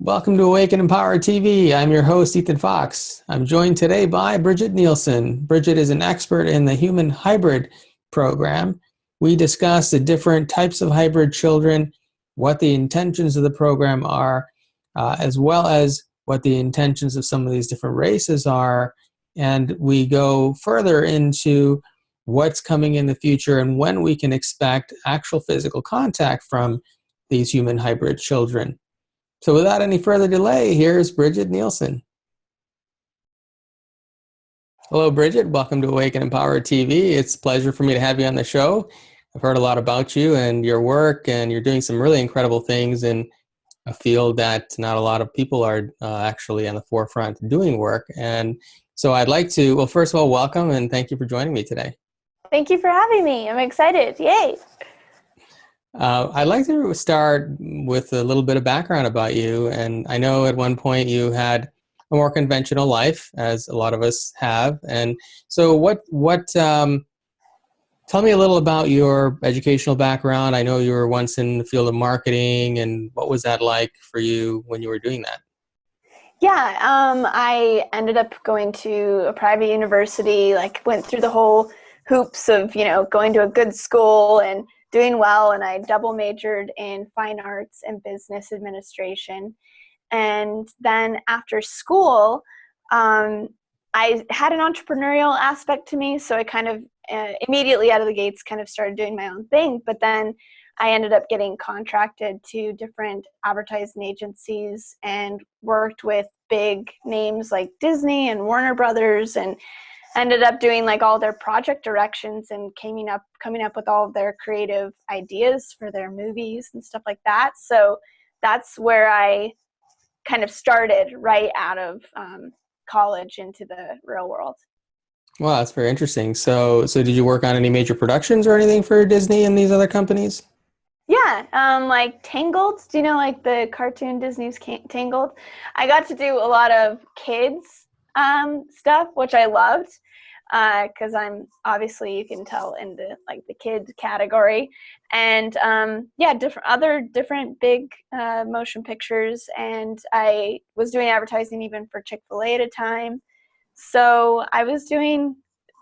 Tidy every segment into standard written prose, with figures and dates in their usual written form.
Welcome to Awaken Empower TV. I'm your host, Ethann Fox. I'm joined today by Bridget Nielsen. Bridget is an expert in the Human Hybrid program. We discuss the different types of hybrid children, what the intentions of the program are, as well as what the intentions of some of these different races are. And we go further into what's coming in the future and when we can expect actual physical contact from these human hybrid children. So without any further delay, here's Bridget Nielsen. Hello, Bridget. Welcome to Awaken Empower TV. It's a pleasure for me to have you on the show. I've heard a lot about you and your work, and you're doing some really incredible things in a field that not a lot of people are actually on the forefront doing work. And so I'd like to, well, first of all, welcome and thank you for joining me today. Thank you for having me. I'm excited. Yay. I'd like to start with a little bit of background about you. And I know at one point you had a more conventional life, as a lot of us have. And so tell me a little about your educational background. I know you were once in the field of marketing, and what was that like for you when you were doing that? Yeah, I ended up going to a private university, went through the whole hoops of, going to a good school and doing well, and I double majored in fine arts and business administration. And then after school, I had an entrepreneurial aspect to me, so I kind of immediately out of the gates kind of started doing my own thing. But then I ended up getting contracted to different advertising agencies and worked with big names like Disney and Warner Brothers, and ended up doing all their project directions and coming up with all of their creative ideas for their movies and stuff like that. So that's where I kind of started right out of college into the real world. Wow, that's very interesting. So did you work on any major productions or anything for Disney and these other companies? Yeah, like Tangled. Do you know the cartoon Disney's Tangled? I got to do a lot of kids stuff, which I loved. Because I'm obviously, you can tell, into the kid category, and different big motion pictures, and I was doing advertising even for Chick-fil-A at a time. So I was doing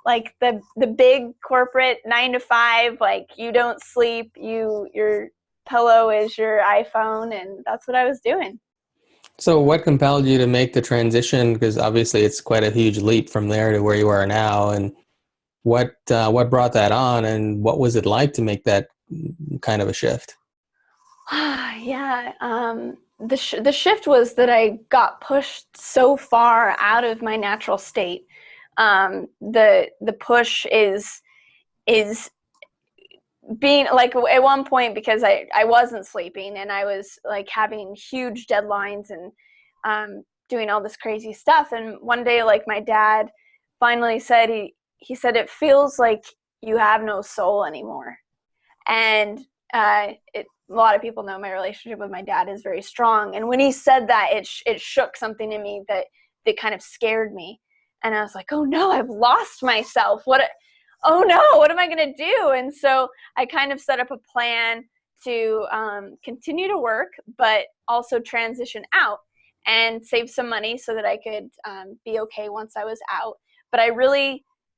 the big corporate 9 to 5, you don't sleep, your pillow is your iPhone, and that's what I was doing. So what compelled you to make the transition? Because obviously it's quite a huge leap from there to where you are now. And what brought that on, and what was it like to make that kind of a shift? Yeah, the shift was that I got pushed so far out of my natural state. The push is being at one point, because I wasn't sleeping and I was having huge deadlines and doing all this crazy stuff. And one day, my dad finally said, he said, it feels like you have no soul anymore. And a lot of people know my relationship with my dad is very strong. And when he said that, it shook something in me that kind of scared me. And I was like, oh no, I've lost myself. Oh no, what am I going to do? And so I kind of set up a plan to continue to work, but also transition out and save some money so that I could be okay once I was out. But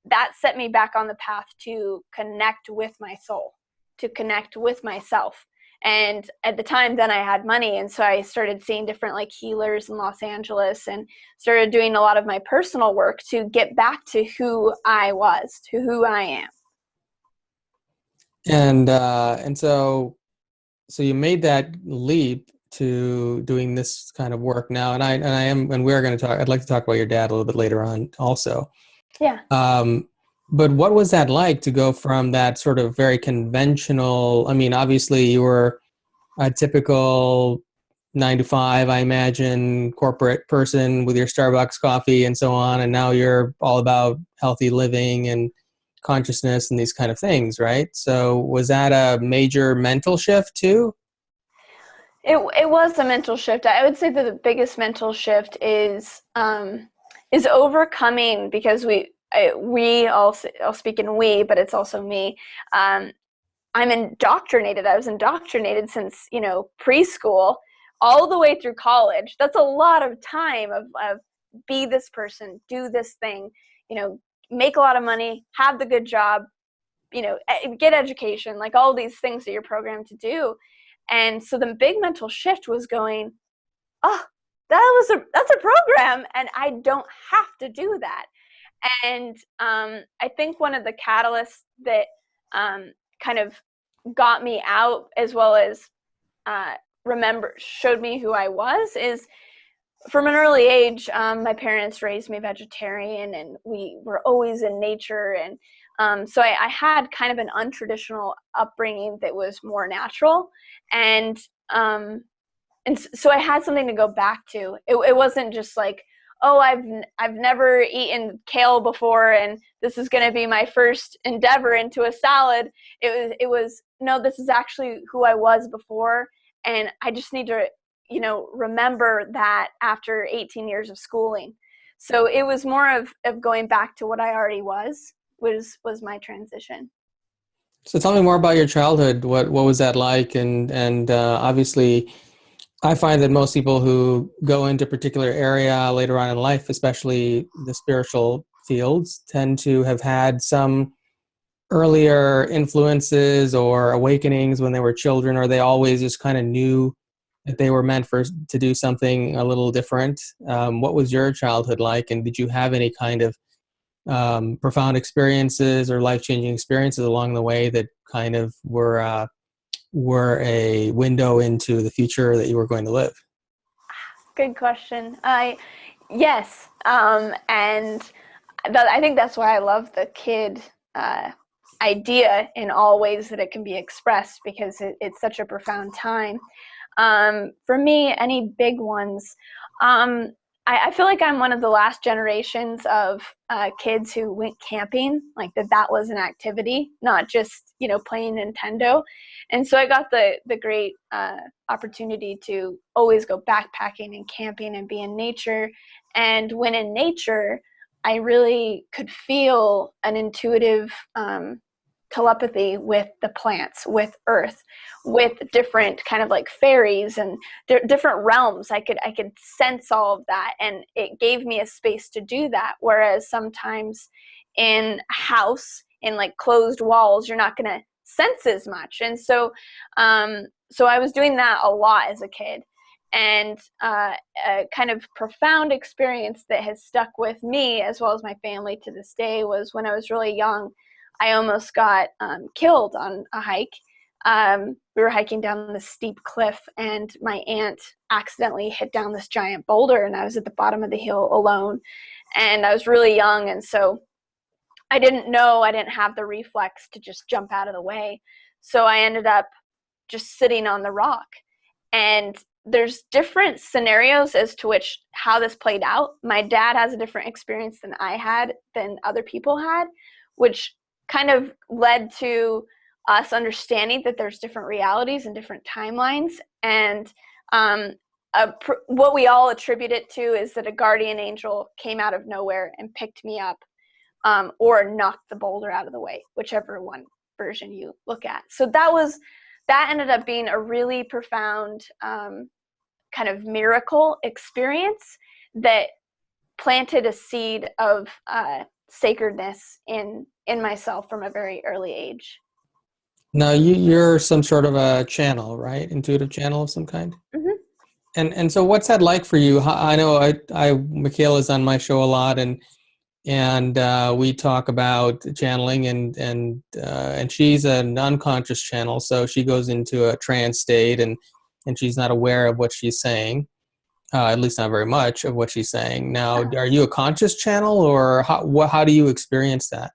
that set me back on the path to connect with my soul, to connect with myself. And at the time then I had money, and so I started seeing different healers in Los Angeles and started doing a lot of my personal work to get back to who I was, to who I am. And so you made that leap to doing this kind of work now, and we're going to talk. I'd like to talk about your dad a little bit later on, also. Yeah. But what was that like to go from that sort of very conventional? I mean, obviously you were a typical 9 to 5, I imagine, corporate person with your Starbucks coffee and so on, and now you're all about healthy living and consciousness and these kind of things, right? So was that a major mental shift too? It was a mental shift. I would say that the biggest mental shift is overcoming, because I'll speak in we, but it's also me. I'm indoctrinated. I was indoctrinated since, preschool all the way through college. That's a lot of time of be this person, do this thing, you know, make a lot of money, have the good job, you know, get education, like all these things that you're programmed to do. And so the big mental shift was going, oh, that's a program, and I don't have to do that. And I think one of the catalysts that kind of got me out, as well as showed me who I was, is from an early age, my parents raised me vegetarian, and we were always in nature. And so I had kind of an untraditional upbringing that was more natural. And so I had something to go back to. It wasn't just like, oh, I've never eaten kale before, and this is going to be my first endeavor into a salad. It was no, this is actually who I was before, and I just need to, you know, remember that after 18 years of schooling. So it was more of going back to what I already was my transition. So tell me more about your childhood. What was that like? And obviously, I find that most people who go into a particular area later on in life, especially the spiritual fields, tend to have had some earlier influences or awakenings when they were children, or they always just kind of knew that they were meant to do something a little different. What was your childhood like, and did you have any kind of profound experiences or life-changing experiences along the way that kind of were a window into the future that you were going to live? Good question. Yes, and I think that's why I love the kid idea in all ways that it can be expressed, because it's such a profound time. For me, any big ones, I feel like I'm one of the last generations of kids who went camping, like that was an activity, not just, you know, playing Nintendo. And so I got the great opportunity to always go backpacking and camping and be in nature. And when in nature, I really could feel an intuitive telepathy with the plants, with earth, with different kind of like fairies and different realms. I could sense all of that, and it gave me a space to do that. Whereas sometimes in a house, in like closed walls, you're not going to sense as much. And so so I was doing that a lot as a kid. And a kind of profound experience that has stuck with me as well as my family to this day was when I was really young. I almost got killed on a hike. We were hiking down this steep cliff, and my aunt accidentally hit down this giant boulder, and I was at the bottom of the hill alone. And I was really young, and so I didn't have the reflex to just jump out of the way. So I ended up just sitting on the rock. And there's different scenarios as to how this played out. My dad has a different experience than other people had, which kind of led to us understanding that there's different realities and different timelines. And what we all attribute it to is that a guardian angel came out of nowhere and picked me up, or knocked the boulder out of the way, whichever one version you look at. So that ended up being a really profound kind of miracle experience that planted a seed of sacredness in myself from a very early age. Now you're some sort of a channel, right? Intuitive channel of some kind. Mm-hmm. And so what's that like for you? I know Michaela's on my show a lot, and we talk about channeling, and she's an unconscious channel, so she goes into a trance state, and she's not aware of what she's saying, at least not very much of what she's saying. Now, are you a conscious channel, or how do you experience that?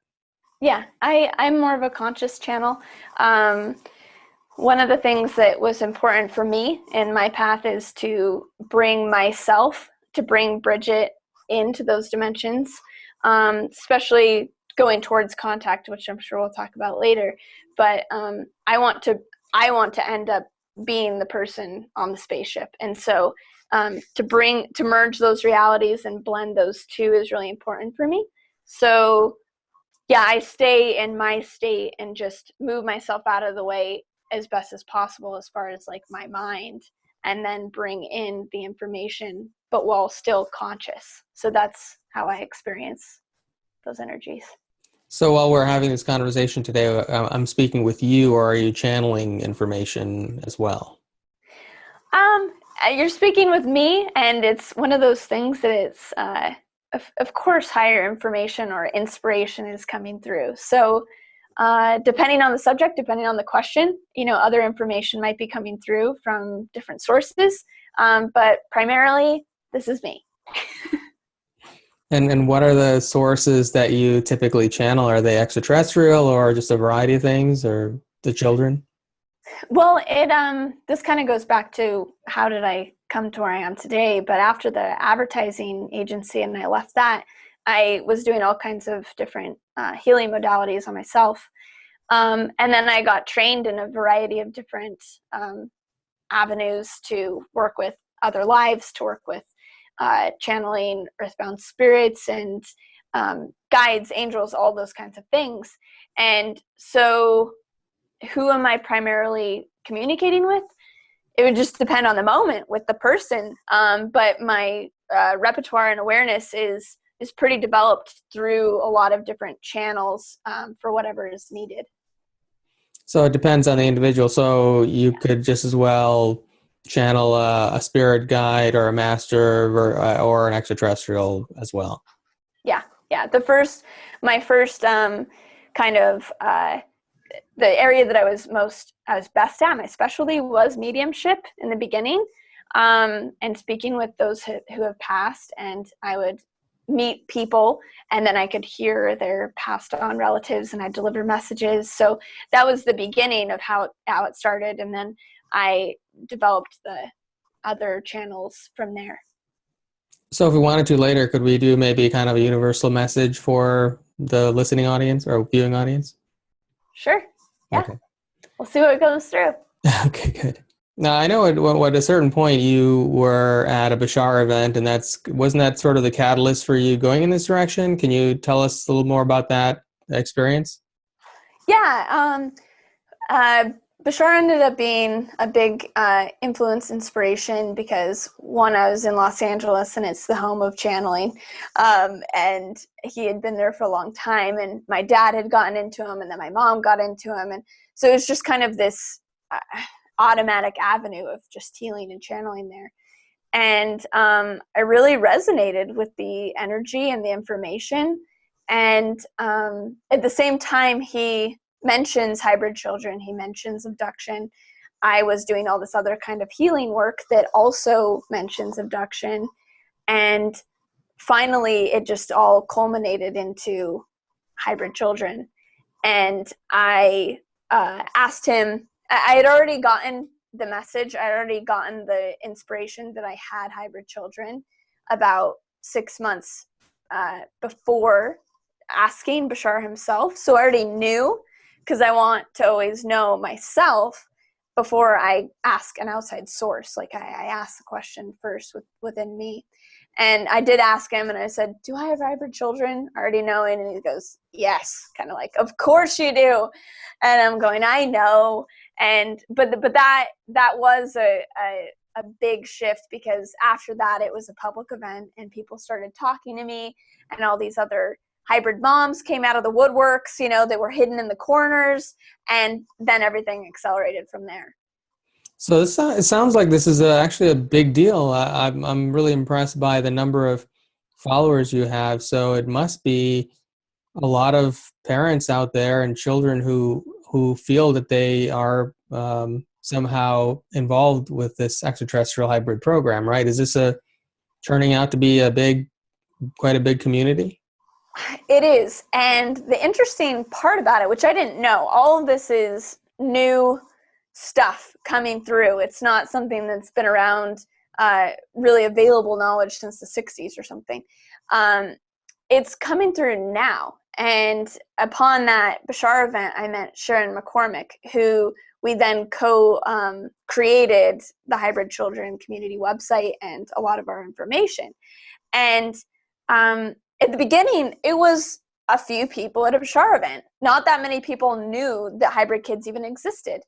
Yeah, I'm more of a conscious channel. One of the things that was important for me in my path is to bring Bridget into those dimensions, especially going towards contact, which I'm sure we'll talk about later. But I want to end up being the person on the spaceship, and so to merge those realities and blend those two is really important for me. So yeah, I stay in my state and just move myself out of the way as best as possible as far as like my mind, and then bring in the information, but while still conscious. So that's how I experience those energies. So while we're having this conversation today, I'm speaking with you, or are you channeling information as well? You're speaking with me, and it's one of those things that it's, of course, higher information or inspiration is coming through. So depending on the subject, depending on the question, other information might be coming through from different sources. But primarily, this is me. And what are the sources that you typically channel? Are they extraterrestrial or just a variety of things, or the children? Well, this kind of goes back to how did I come to where I am today. But after the advertising agency and I left that, I was doing all kinds of different healing modalities on myself. And then I got trained in a variety of different avenues to work with other lives, to work with channeling earthbound spirits and guides, angels, all those kinds of things. And so who am I primarily communicating with? It would just depend on the moment with the person. But my repertoire and awareness is pretty developed through a lot of different channels for whatever is needed. So it depends on the individual. So you could just as well channel a spirit guide or a master or an extraterrestrial as well. Yeah. My first kind of the area that I was best at, my specialty was mediumship in the beginning, and speaking with those who have passed, and I would meet people and then I could hear their passed on relatives and I deliver messages. So that was the beginning of how it started, and then I developed the other channels from there. So if we wanted to later, could we do maybe kind of a universal message for the listening audience or viewing audience? Sure. Yeah. Okay. We'll see what goes through. Okay, good. Now, I know at a certain point you were at a Bashar event, and wasn't that sort of the catalyst for you going in this direction? Can you tell us a little more about that experience? Yeah. Bashar ended up being a big influence, inspiration, because one, I was in Los Angeles and it's the home of channeling, and he had been there for a long time, and my dad had gotten into him, and then my mom got into him, and so it was just kind of this automatic avenue of just healing and channeling there. And I really resonated with the energy and the information, and at the same time he mentions hybrid children, he mentions abduction. I was doing all this other kind of healing work that also mentions abduction, and finally it just all culminated into hybrid children. And I asked him, I had already gotten the message, I had already gotten the inspiration that I had hybrid children about 6 months before asking Bashar himself. So I already knew, because I want to always know myself before I ask an outside source. Like I ask the question first within me. And I did ask him, and I said, do I have hybrid children? Already knowing. And he goes, yes, kind of like, of course you do. And I'm going, I know. And but that was a big shift, because after that it was a public event and people started talking to me, and all these other hybrid moms came out of the woodworks, they were hidden in the corners, and then everything accelerated from there. So it sounds like this is actually a big deal. I'm really impressed by the number of followers you have. So it must be a lot of parents out there and children who feel that they are somehow involved with this extraterrestrial hybrid program, right? Is this turning out to be quite a big community? It is. And the interesting part about it, which I didn't know, all of this is new stuff coming through. It's not something that's been around, really available knowledge since the 60s or something. It's coming through now. And upon that Bashar event, I met Sharon McCormick, who we then created the Hybrid Children community website and a lot of our information. And at the beginning, it was a few people at a Bashar event. Not that many people knew that hybrid kids even existed.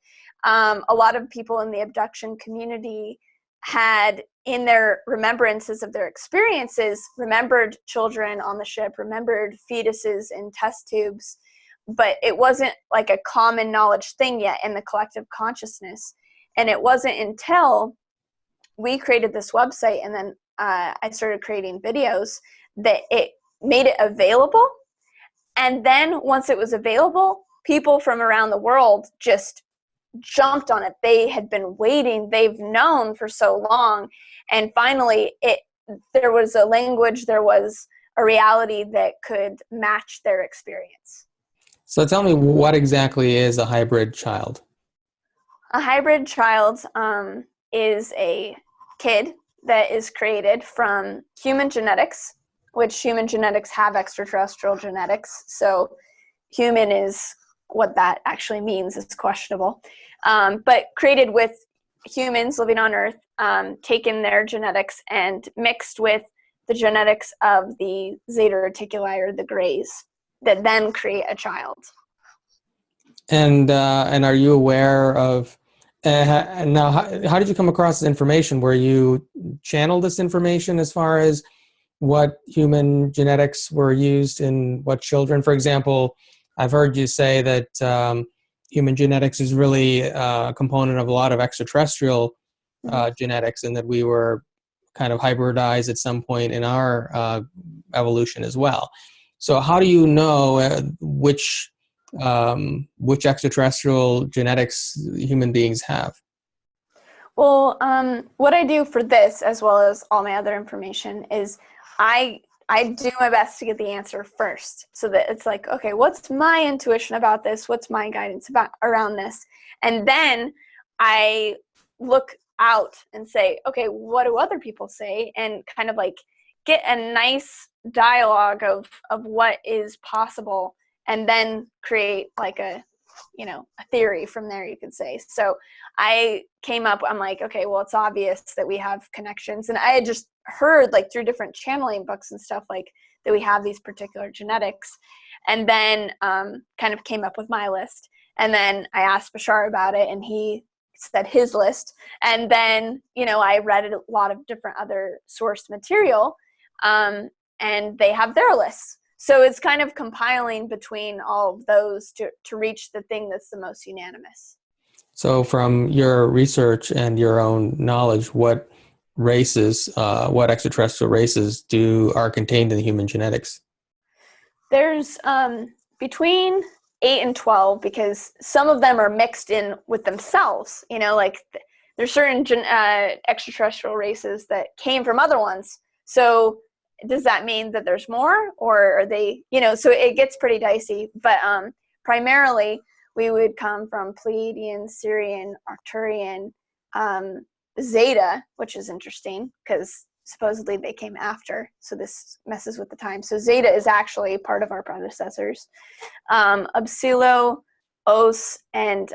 A lot of people in the abduction community had in their remembrances of their experiences, remembered children on the ship, remembered fetuses in test tubes, but it wasn't like a common knowledge thing yet in the collective consciousness. And it wasn't until we created this website and then I started creating videos that it made it available. And then once it was available, people from around the world just jumped on it. They had been waiting. They've known for so long. And finally, there was a language, there was a reality that could match their experience. So tell me, what exactly is a hybrid child? A hybrid child is a kid that is created from human genetics, which human genetics have extraterrestrial genetics. So human is what that actually means is questionable. But created with humans living on Earth, taken their genetics and mixed with the genetics of the Zeta Reticuli, or the Greys, that then create a child. And are you aware of, now, how did you come across this information? Were you channeled this information as far as what human genetics were used in what children? For example, I've heard you say that human genetics is really a component of a lot of extraterrestrial genetics, and that we were kind of hybridized at some point in our evolution as well. So how do you know which extraterrestrial genetics human beings have? Well, what I do for this, as well as all my other information, is I do my best to get the answer first, so that it's like, okay, what's my intuition about this? What's my guidance around this? And then I look out and say, okay, what do other people say? And kind of like get a nice dialogue of what is possible, and then create like a theory from there, you could say. So I'm like, okay, well, it's obvious that we have connections. And I had just heard like through different channeling books and stuff like that we have these particular genetics. And then kind of came up with my list. And then I asked Bashar about it, and he said his list. And then, I read a lot of different other sourced material, and they have their lists. So it's kind of compiling between all of those to reach the thing that's the most unanimous. So from your research and your own knowledge, what extraterrestrial races are contained in the human genetics? There's between 8 and 12, because some of them are mixed in with themselves. Like there's certain extraterrestrial races that came from other ones. So does that mean that there's more, or are they, so it gets pretty dicey. But primarily we would come from Pleiadian, Sirian, Arcturian, Zeta, which is interesting because supposedly they came after, so this messes with the time. So Zeta is actually part of our predecessors. Upsilo, Os, and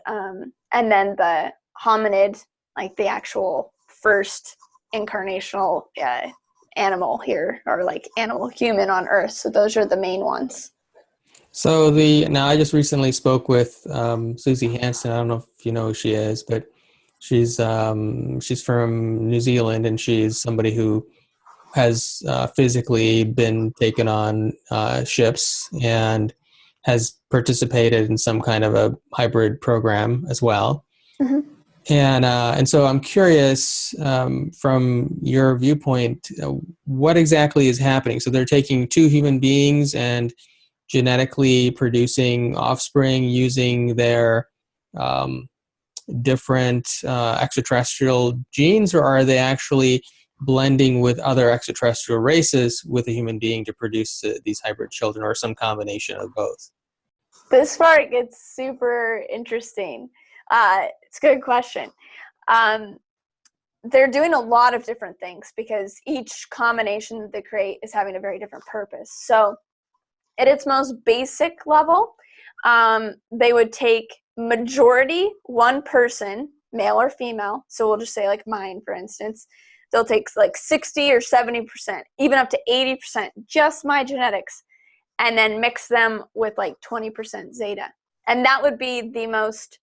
then the hominid, like the actual first incarnational animal here, or like animal human on Earth. So those are the main ones. So now I just recently spoke with Susie Hansen. I don't know if you know who she is, but she's from New Zealand, and she's somebody who has physically been taken on ships and has participated in some kind of a hybrid program as well. Mm-hmm. And so I'm curious, from your viewpoint, what exactly is happening? So they're taking two human beings and genetically producing offspring using their different extraterrestrial genes, or are they actually blending with other extraterrestrial races with a human being to produce these hybrid children, or some combination of both? This part gets super interesting. It's a good question. They're doing a lot of different things because each combination that they create is having a very different purpose. So at its most basic level, they would take majority one person, male or female. So we'll just say like mine, for instance. They'll take like 60 or 70%, even up to 80%, just my genetics, and then mix them with like 20% Zeta. And that would be the most,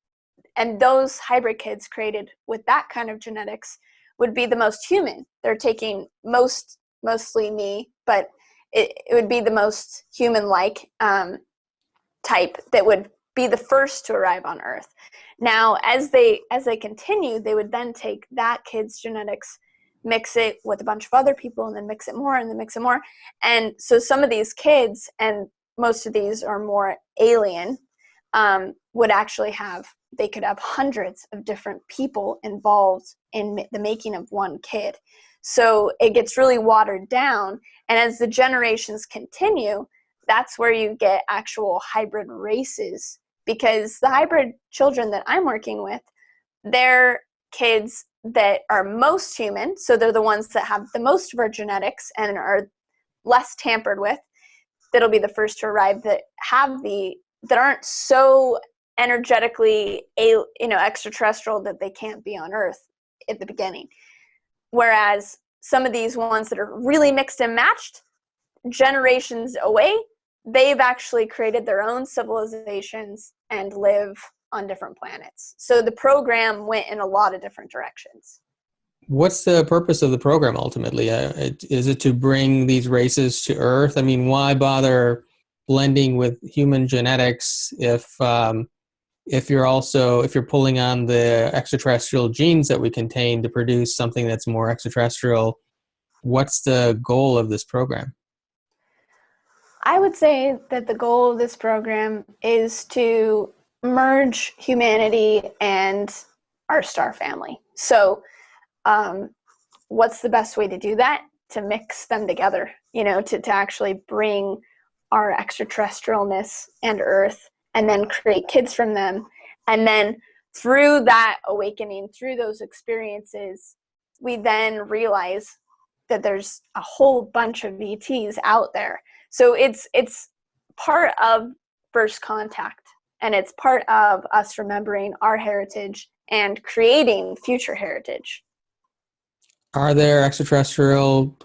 and those hybrid kids created with that kind of genetics would be the most human. They're taking mostly me, but it would be the most human-like type that would be the first to arrive on Earth. Now, as they continue, they would then take that kid's genetics, mix it with a bunch of other people, and then mix it more, and then mix it more. And so some of these kids, and most of these are more alien, would actually they could have hundreds of different people involved in the making of one kid. So it gets really watered down. And as the generations continue, that's where you get actual hybrid races, because the hybrid children that I'm working with, they're kids that are most human. So they're the ones that have the most of our genetics and are less tampered with. That'll be the first to arrive, that aren't so energetically, extraterrestrial that they can't be on Earth at the beginning. Whereas some of these ones that are really mixed and matched, generations away, they've actually created their own civilizations and live on different planets. So the program went in a lot of different directions. What's the purpose of the program ultimately? Is it to bring these races to Earth? I mean, why bother blending with human genetics if you're pulling on the extraterrestrial genes that we contain to produce something that's more extraterrestrial? What's the goal of this program? I would say that the goal of this program is to merge humanity and our star family. So what's the best way to do that? To mix them together, to actually bring our extraterrestrialness and Earth, and then create kids from them. And then through that awakening, through those experiences, we then realize that there's a whole bunch of ETs out there. So it's part of first contact, and it's part of us remembering our heritage and creating future heritage. Are there extraterrestrial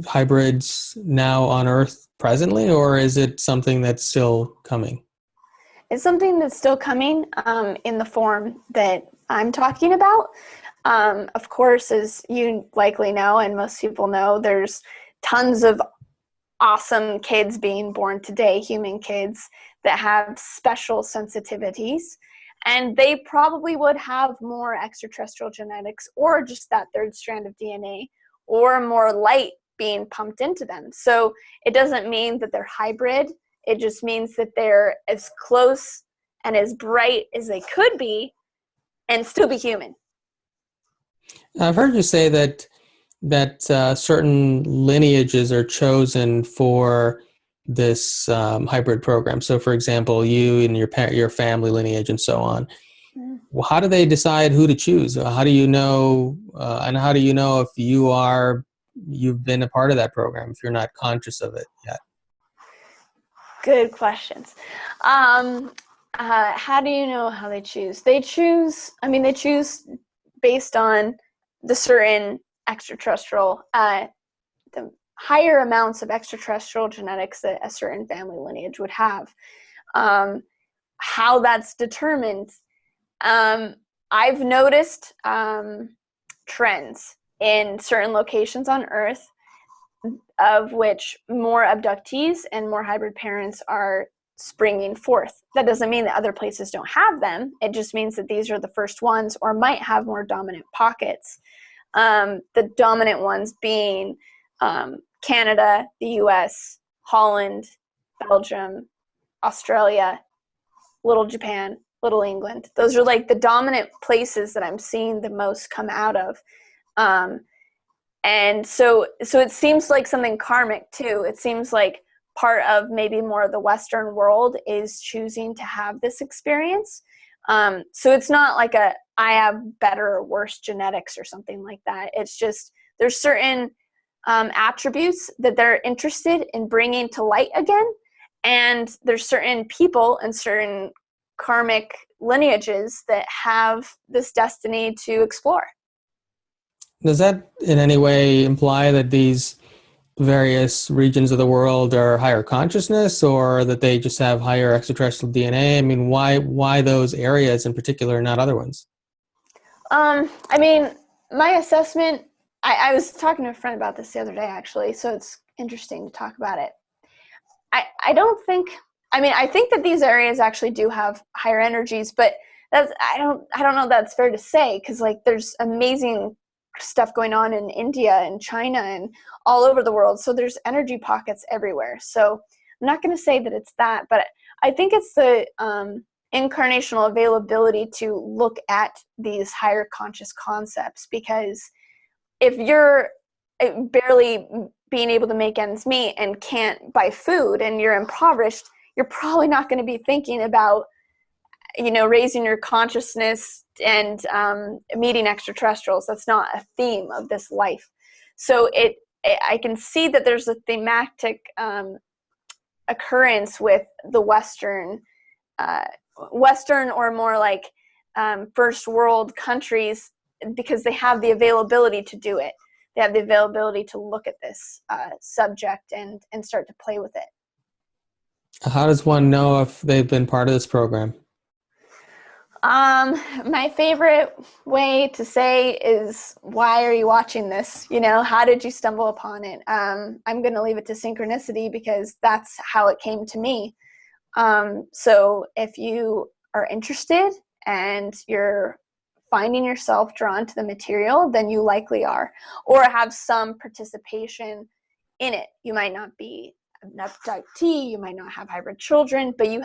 hybrids now on Earth presently, or is it something that's still coming? It's something that's still coming in the form that I'm talking about. Of course, as you likely know, and most people know, there's tons of awesome kids being born today, human kids that have special sensitivities, and they probably would have more extraterrestrial genetics, or just that third strand of DNA, or more light being pumped into them. So it doesn't mean that they're hybrid. It just means that they're as close and as bright as they could be and still be human. I've heard you say that certain lineages are chosen for this hybrid program. So, for example, you and your family lineage and so on. Well, how do they decide who to choose? How do you know? And how do you know if you've been a part of that program if you're not conscious of it yet? Good questions. How do you know how they choose? They choose based on the certain extraterrestrial, the higher amounts of extraterrestrial genetics that a certain family lineage would have. How that's determined, I've noticed trends in certain locations on Earth, of which more abductees and more hybrid parents are springing forth. That doesn't mean that other places don't have them. It just means that these are the first ones, or might have more dominant pockets. The dominant ones being Canada, the US, Holland, Belgium, Australia, Little Japan, Little England. Those are like the dominant places that I'm seeing the most come out of. And so it seems like something karmic too. It seems like part of maybe more of the Western world is choosing to have this experience. So it's not like I have better or worse genetics or something like that. It's just there's certain attributes that they're interested in bringing to light again. And there's certain people and certain karmic lineages that have this destiny to explore. Does that in any way imply that these various regions of the world are higher consciousness, or that they just have higher extraterrestrial DNA? I mean, why those areas in particular, not other ones? My assessment, I was talking to a friend about this the other day, actually, so it's interesting to talk about it. I don't think, I mean, I think that these areas actually do have higher energies, but I don't know if that's fair to say, because like there's amazing stuff going on in India and China and all over the world. So there's energy pockets everywhere. So I'm not going to say that it's that, but I think it's the incarnational availability to look at these higher conscious concepts, because if you're barely being able to make ends meet and can't buy food and you're impoverished, you're probably not going to be thinking about, raising your consciousness and meeting extraterrestrials. That's not a theme of this life. So I can see that there's a thematic occurrence with the Western or more like first world countries, because they have the availability to do it. They have the availability to look at this subject and start to play with it. How does one know if they've been part of this program? My favorite way to say is, why are you watching this? How did you stumble upon it? I'm going to leave it to synchronicity, because that's how it came to me. So if you are interested and you're finding yourself drawn to the material, then you likely are, or have some participation in it. You might not be an abductee, you might not have hybrid children, but you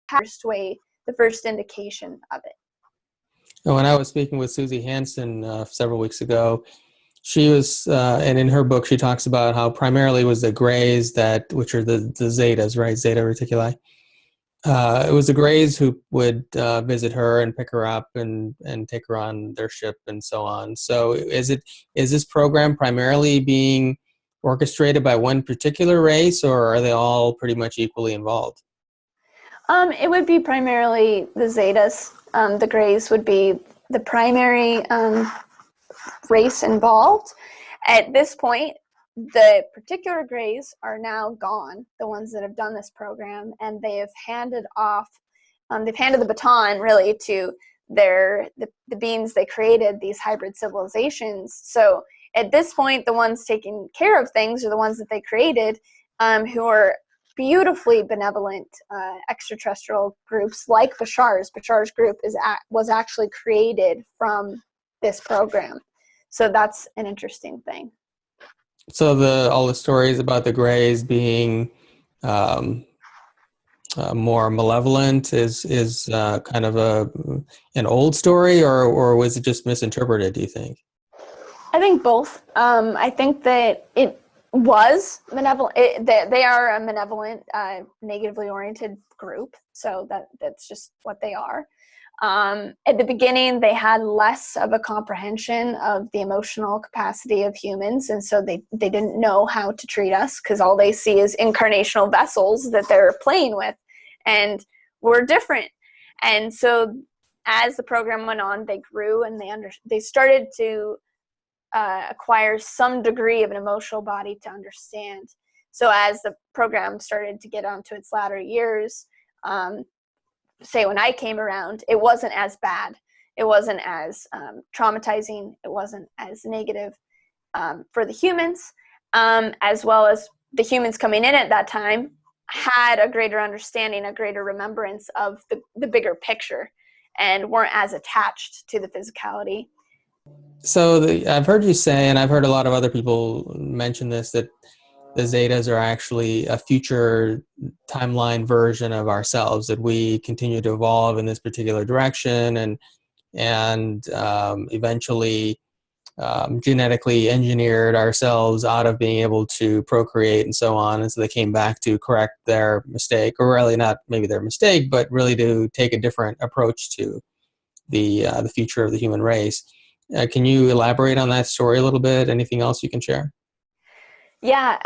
have the first indication of it. When I was speaking with Susie Hansen several weeks ago, she was, and in her book, she talks about how primarily it was the grays which are the zetas, right? Zeta Reticuli. It was the grays who would visit her and pick her up and take her on their ship and so on. So is this program primarily being orchestrated by one particular race, or are they all pretty much equally involved? It would be primarily the zetas. The grays would be the primary race involved. At this point, the particular grays are now gone, the ones that have done this program, and they have handed off, they've handed the baton really to the beings they created, these hybrid civilizations. So at this point, the ones taking care of things are the ones that they created, who are beautifully benevolent extraterrestrial groups like Bashar's. Bashar's group was actually created from this program. So that's an interesting thing. So all the stories about the Greys being more malevolent is kind of an old story, or was it just misinterpreted, do you think? I think both. I think that it was malevolent. They are a malevolent, negatively oriented group. So that's just what they are. At the beginning, they had less of a comprehension of the emotional capacity of humans, and so they didn't know how to treat us, because all they see is incarnational vessels that they're playing with, and we're different. And so as the program went on, they grew, and they started to acquire some degree of an emotional body to understand. So as the program started to get onto its latter years, say when I came around, it wasn't as bad. It wasn't as traumatizing. It wasn't as negative for the humans, as well as the humans coming in at that time had a greater understanding, a greater remembrance of the bigger picture, and weren't as attached to the physicality. So I've heard you say, and I've heard a lot of other people mention this, that the Zetas are actually a future timeline version of ourselves, that we continue to evolve in this particular direction and eventually genetically engineered ourselves out of being able to procreate and so on. And so they came back to correct their mistake, or really not maybe their mistake, but really to take a different approach to the future of the human race. Can you elaborate on that story a little bit? Anything else you can share? Yeah,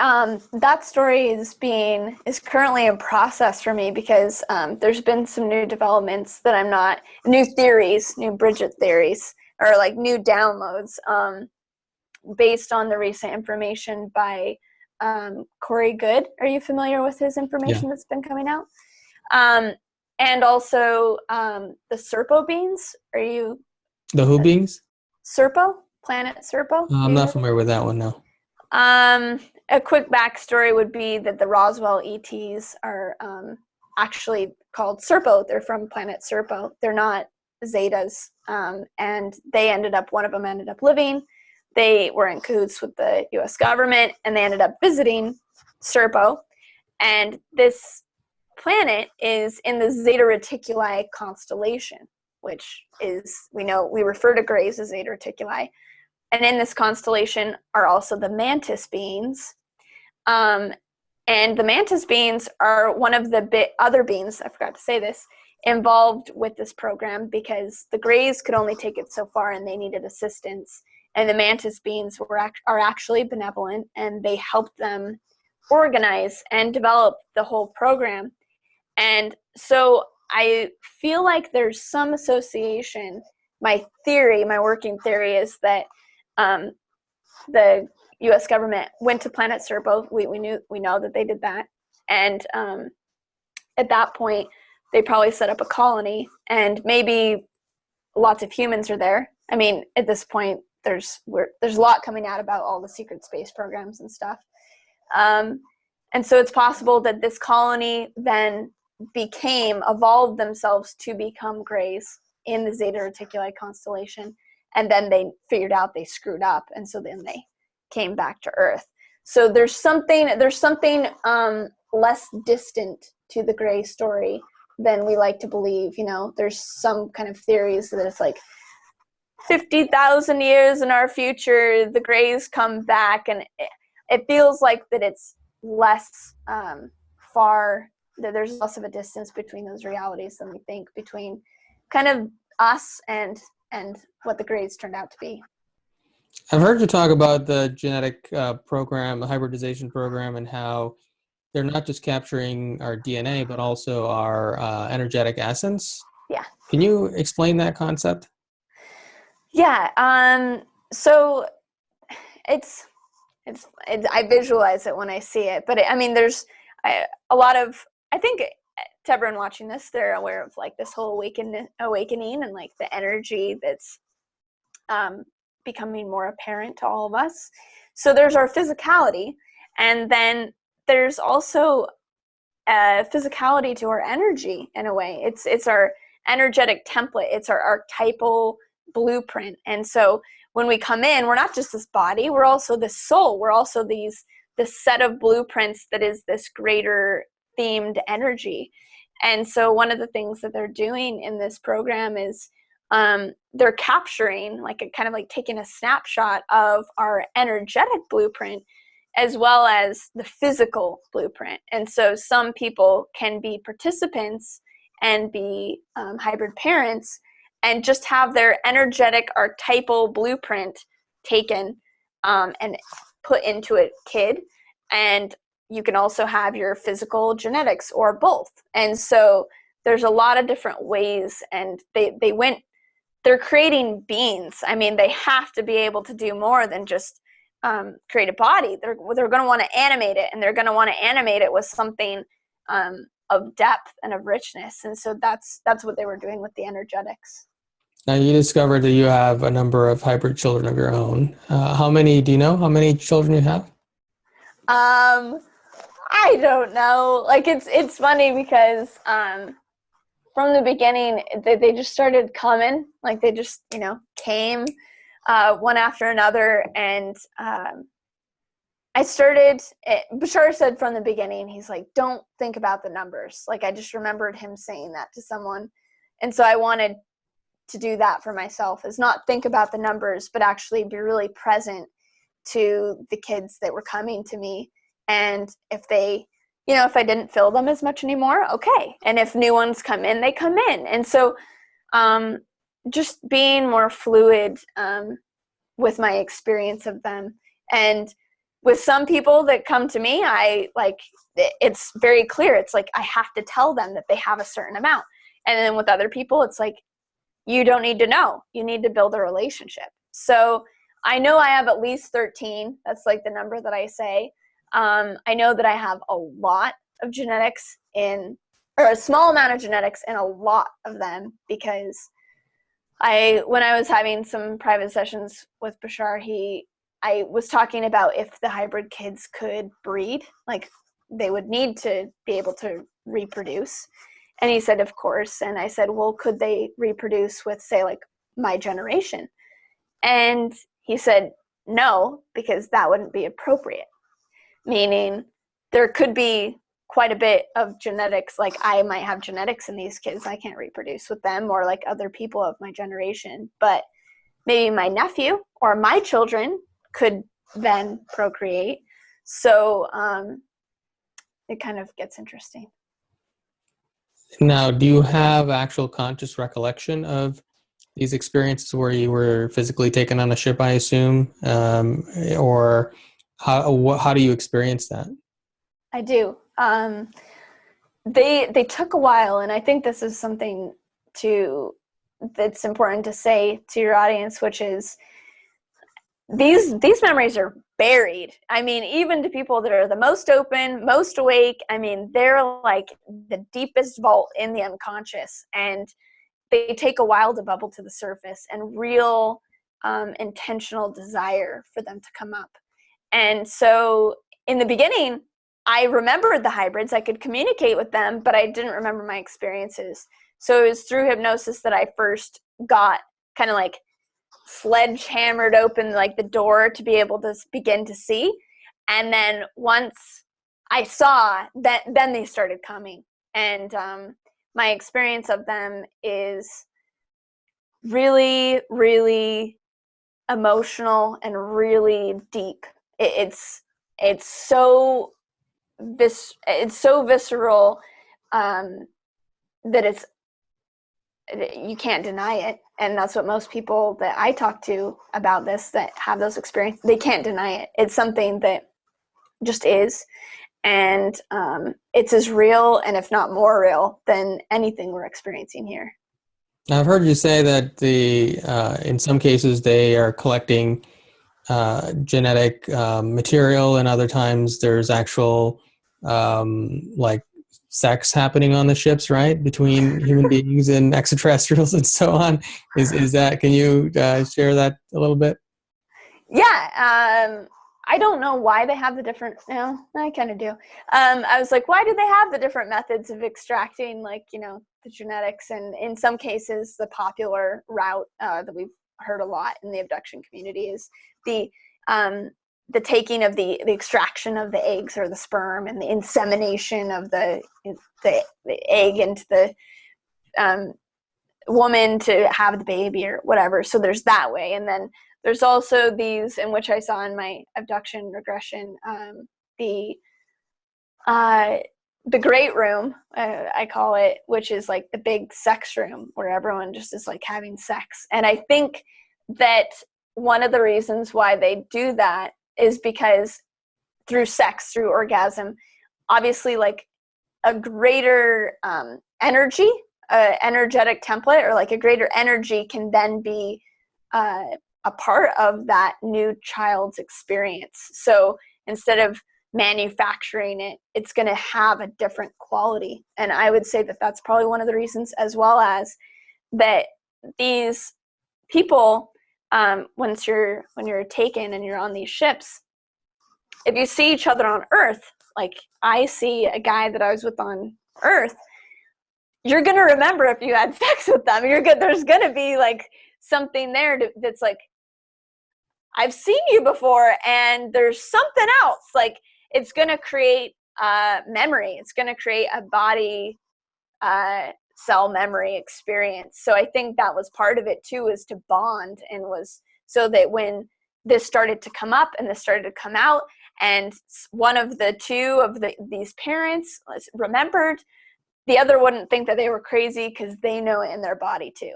that story is currently in process for me, because there's been some new developments that new theories, new Bridget theories, or like new downloads based on the recent information by Corey Good. Are you familiar with his information that's been coming out? And also the Serpo beans. Are you The who beings? Serpo, planet Serpo. I'm not familiar with that one, no. A quick backstory would be that the Roswell ETs are actually called Serpo. They're from planet Serpo. They're not Zetas. And one of them ended up living. They were in cahoots with the US government, and they ended up visiting Serpo. And this planet is in the Zeta Reticuli constellation, which is, we refer to grays as Zeta Reticuli. And in this constellation are also the mantis beings. And the mantis beings are one of the other beings, I forgot to say this, involved with this program, because the grays could only take it so far and they needed assistance. And the mantis beings are actually benevolent, and they helped them organize and develop the whole program. And so I feel like there's some association. My working theory is that the U.S. government went to planet Serpo. We know that they did that, and at that point, they probably set up a colony, and maybe lots of humans are there. I mean, at this point, there's a lot coming out about all the secret space programs and stuff, and so it's possible that this colony then evolved themselves to become grays in the Zeta Reticuli constellation. And then they figured out they screwed up, and so then they came back to Earth. So there's something less distant to the gray story than we like to believe. There's some kind of theories that it's like 50,000 years in our future, the grays come back, and it feels like that it's less far, that there's less of a distance between those realities than we think, between kind of us and what the grays turned out to be. I've heard you talk about the genetic program, the hybridization program, and how they're not just capturing our DNA, but also our energetic essence. Yeah. Can you explain that concept? Yeah. So I visualize it when I see it, but there's a lot of, I think, to everyone watching this, they're aware of like this whole awakening and like the energy that's becoming more apparent to all of us. So there's our physicality, and then there's also physicality to our energy in a way. It's our energetic template. It's our archetypal blueprint. And so when we come in, we're not just this body, we're also this soul. We're also this set of blueprints that is this greater themed energy. And so one of the things that they're doing in this program is they're capturing, kind of like taking a snapshot of our energetic blueprint as well as the physical blueprint. And so some people can be participants and be hybrid parents and just have their energetic archetypal blueprint taken and put into a kid. And you can also have your physical genetics or both. And so there's a lot of different ways, and they're creating beings. They have to be able to do more than just create a body. They're going to want to animate it, and they're going to want to animate it with something of depth and of richness. And so that's what they were doing with the energetics. Now, you discovered that you have a number of hybrid children of your own. How many do you know? How many children you have? I don't know. It's funny because from the beginning, they just started coming. They just, came one after another. And Bashar said from the beginning, he's like, don't think about the numbers. I just remembered him saying that to someone. And so I wanted to do that for myself, is not think about the numbers, but actually be really present to the kids that were coming to me. And if I didn't fill them as much anymore, okay. And if new ones come in, they come in. And so just being more fluid with my experience of them. And with some people that come to me, it's very clear. It's like I have to tell them that they have a certain amount. And then with other people, it's like, you don't need to know. You need to build a relationship. So I know I have at least 13. That's the number that I say. I know that I have a lot of genetics or a small amount of genetics in a lot of them, because When I was having some private sessions with Bashar, I was talking about if the hybrid kids could breed, like they would need to be able to reproduce. And he said, of course. And I said, well, could they reproduce with, say, like my generation? And he said, no, because that wouldn't be appropriate. Meaning there could be quite a bit of genetics, like I might have genetics in these kids, I can't reproduce with them, or like other people of my generation, but maybe my nephew or my children could then procreate. So it kind of gets interesting. Now, do you have actual conscious recollection of these experiences where you were physically taken on a ship, I assume? Or how do you experience that? I do. They took a while, and I think this is something that's important to say to your audience, which is these memories are buried. I mean, even to people that are the most open, most awake, I mean, they're like the deepest vault in the unconscious, and they take a while to bubble to the surface, and real intentional desire for them to come up. And so in the beginning, I remembered the hybrids. I could communicate with them, but I didn't remember my experiences. So it was through hypnosis that I first got kind of like sledgehammered open like the door to be able to begin to see. And then once I saw, then they started coming. And my experience of them is really, really emotional and really deep. It's so visceral that you can't deny it. And that's what most people that I talk to about this that have those experiences, they can't deny it. It's something that just is. And it's as real, and if not more real, than anything we're experiencing here. I've heard you say that in some cases they are collecting genetic material, and other times there's actual like sex happening on the ships, right, between human beings and extraterrestrials and so on. Is that? Can you share that a little bit? Yeah. I don't know why they have the different. No, I kind of do. I was like, why do they have the different methods of extracting, like, the genetics? And in some cases, the popular route that we've heard a lot in the abduction community is the taking of the extraction of the eggs or the sperm, and the insemination of the egg into the woman to have the baby or whatever. So there's that way. And then there's also these, in which I saw in my abduction regression, the great room, I call it, which is like the big sex room where everyone just is like having sex. And I think that one of the reasons why they do that is because through sex, through orgasm, obviously like a greater energy, energetic template, or like a greater energy can then be a part of that new child's experience. So instead of manufacturing it, it's going to have a different quality. And I would say that that's probably one of the reasons, as well as that these people, when you're taken and you're on these ships, if you see each other on Earth, like I see a guy that I was with on Earth, you're going to remember if you had sex with them. There's going to be like something there that's like, I've seen you before, and there's something else. Like, it's going to create memory. It's going to create a body cell memory experience. So I think that was part of it too, is to bond, and was so that when this started to come up and this started to come out, and one of the two of these parents remembered, the other wouldn't think that they were crazy because they know it in their body too.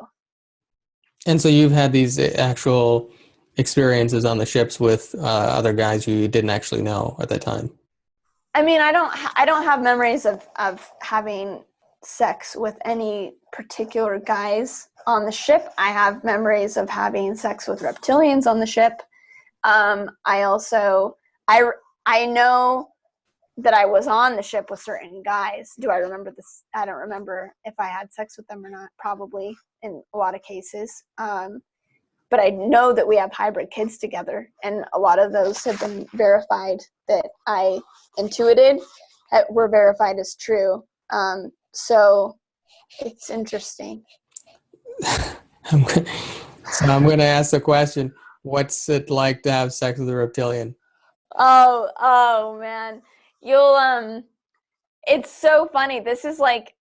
And so you've had these actual experiences on the ships with other guys you didn't actually know at that time? I mean, I don't have memories of having sex with any particular guys on the ship. I have memories of having sex with reptilians on the ship. I know that I was on the ship with certain guys. Do I remember this? I don't remember if I had sex with them or not, probably in a lot of cases. But I know that we have hybrid kids together, and a lot of those have been verified that I intuited were verified as true. So it's interesting. I'm going to ask the question, what's it like to have sex with a reptilian? Oh man. You'll it's so funny. This is like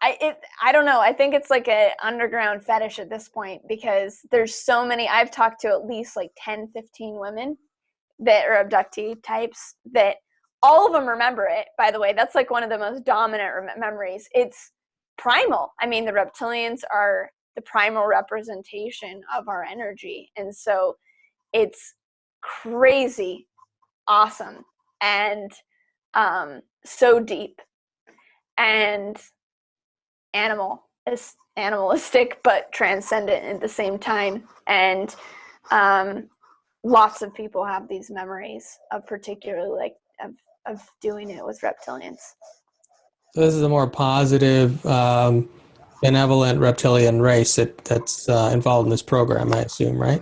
I don't know. I think it's like an underground fetish at this point, because there's so many. I've talked to at least like 10, 15 women that are abductee types that all of them remember it, by the way. That's like one of the most dominant memories. It's primal. I mean, the reptilians are the primal representation of our energy. And so it's crazy awesome and so deep and animalistic but transcendent at the same time. And lots of people have these memories of particularly like of doing it with reptilians. So this is a more positive, benevolent reptilian race that's involved in this program, I assume, right?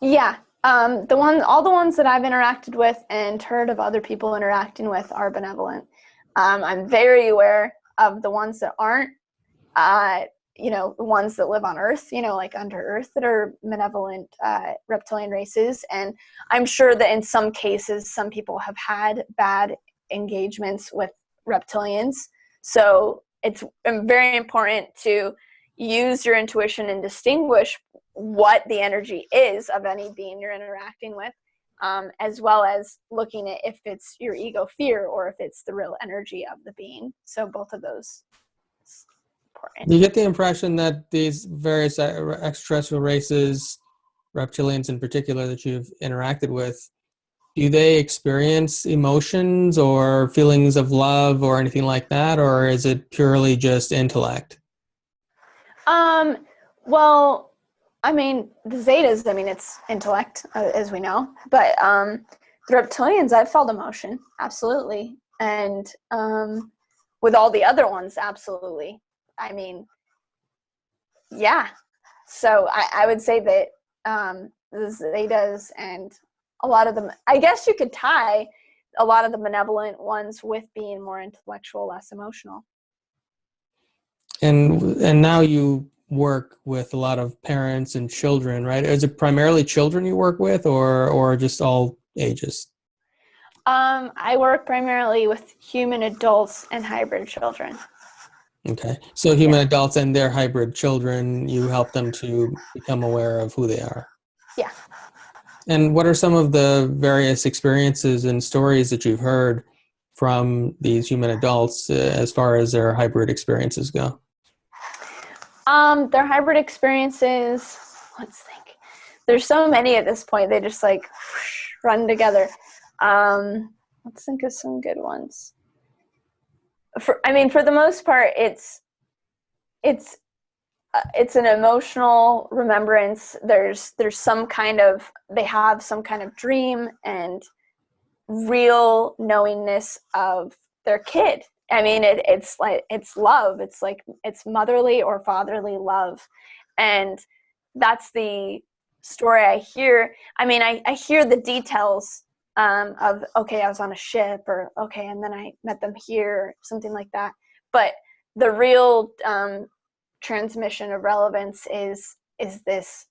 Yeah. All the ones that I've interacted with and heard of other people interacting with are benevolent. I'm very aware of the ones that aren't, the ones that live on Earth, like under Earth, that are benevolent reptilian races. And I'm sure that in some cases, some people have had bad engagements with reptilians. So it's very important to use your intuition and distinguish what the energy is of any being you're interacting with, as well as looking at if it's your ego fear or if it's the real energy of the being. So both of those is important. You get the impression that these various extraterrestrial races, reptilians in particular, that you've interacted with, do they experience emotions or feelings of love or anything like that, or is it purely just intellect? Well, I mean, the Zetas, it's intellect, as we know, but the reptilians, I've felt emotion, absolutely. And with all the other ones, absolutely. I mean, yeah. So I would say that the Zetas and a lot of them, I guess you could tie a lot of the benevolent ones with being more intellectual, less emotional. And now you work with a lot of parents and children, right? Is it primarily children you work with, or just all ages? I work primarily with human adults and hybrid children. Okay. So human adults and their hybrid children, you help them to become aware of who they are. Yeah. And what are some of the various experiences and stories that you've heard from these human adults as far as their hybrid experiences go? Their hybrid experiences, let's think. There's so many at this point. They just like run together. Let's think of some good ones. For the most part, it's an emotional remembrance. There's some kind of, they have some kind of dream and real knowingness of their kid. It's like, it's love. It's like, it's motherly or fatherly love. And that's the story I hear. I hear the details of, okay, I was on a ship, or okay, and then I met them here, something like that. But the real transmission of relevance is this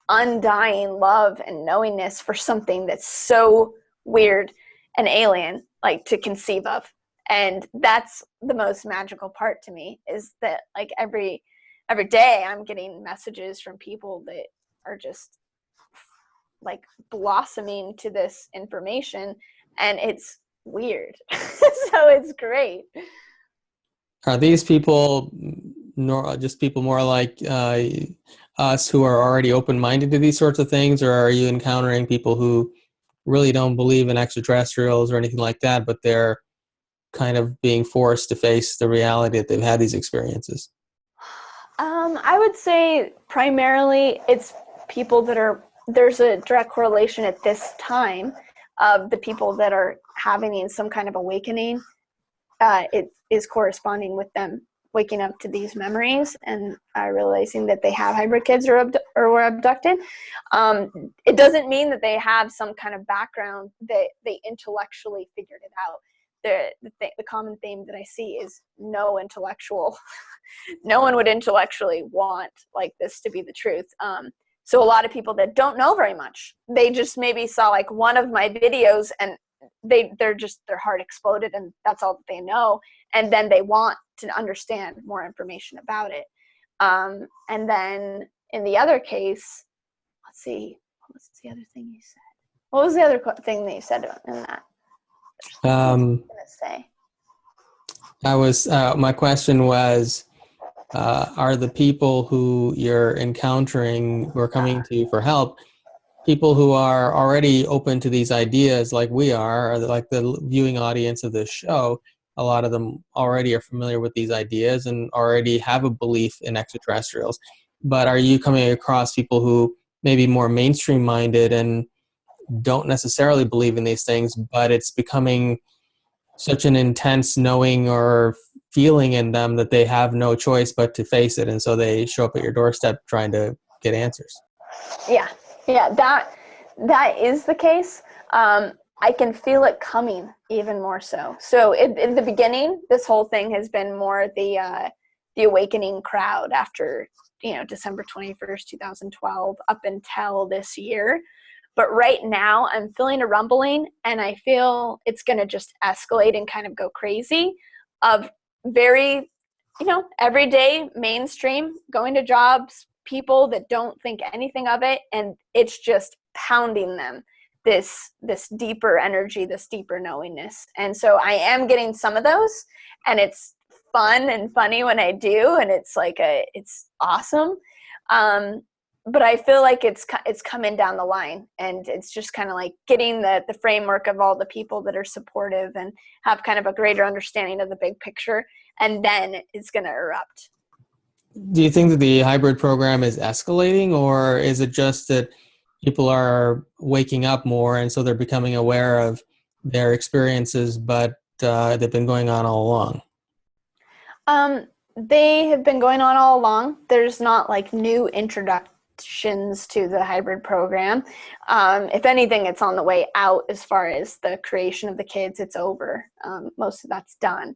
undying love and knowingness for something that's so weird and alien, like, to conceive of. And that's the most magical part to me, is that like every day I'm getting messages from people that are just like blossoming to this information, and it's weird. So it's great. Are these people just people more like us who are already open-minded to these sorts of things, or are you encountering people who really don't believe in extraterrestrials or anything like that, but they're kind of being forced to face the reality that they've had these experiences? I would say primarily it's people that are, there's a direct correlation at this time of the people that are having some kind of awakening, it is corresponding with them waking up to these memories and realizing that they have hybrid kids or were abducted. It doesn't mean that they have some kind of background that they intellectually figured it out. The common theme that I see is no intellectual. No one would intellectually want like this to be the truth. So a lot of people that don't know very much, they just maybe saw like one of my videos and their heart exploded and that's all that they know. And then they want to understand more information about it. And then in the other case, let's see, what was the other thing you said? What was the other thing that you said in that? My question was, are the people who you're encountering, who are coming to you for help, people who are already open to these ideas like we are, or like the viewing audience of this show? A lot of them already are familiar with these ideas and already have a belief in extraterrestrials. But are you coming across people who may be more mainstream minded and don't necessarily believe in these things, but it's becoming such an intense knowing or feeling in them that they have no choice but to face it, and so they show up at your doorstep trying to get answers? Yeah, that is the case. I can feel it coming even more so. So in the beginning, this whole thing has been more the awakening crowd after December 21st, 2012, up until this year. But right now, I'm feeling a rumbling, and I feel it's going to just escalate and kind of go crazy of very, everyday mainstream, going to jobs, people that don't think anything of it, and it's just pounding them, this deeper energy, this deeper knowingness. And so I am getting some of those, and it's fun and funny when I do, and it's like it's awesome. But I feel like it's coming down the line, and it's just kind of like getting the framework of all the people that are supportive and have kind of a greater understanding of the big picture, and then it's going to erupt. Do you think that the hybrid program is escalating, or is it just that people are waking up more and so they're becoming aware of their experiences, but they've been going on all along? They have been going on all along. There's not like new introductions to the hybrid program. If anything, it's on the way out as far as the creation of the kids. It's over. Most of that's done.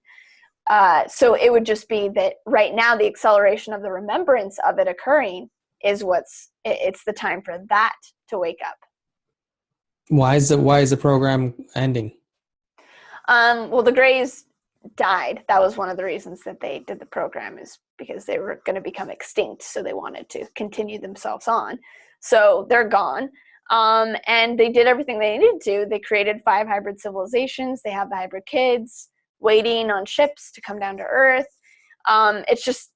So it would just be that right now the acceleration of the remembrance of it occurring is it's the time for that to wake up. Why is the program ending? Well, the Greys died. That was one of the reasons that they did the program, is because they were going to become extinct. So they wanted to continue themselves on. So they're gone. And they did everything they needed to. They created 5 hybrid civilizations. They have the hybrid kids waiting on ships to come down to Earth. It's just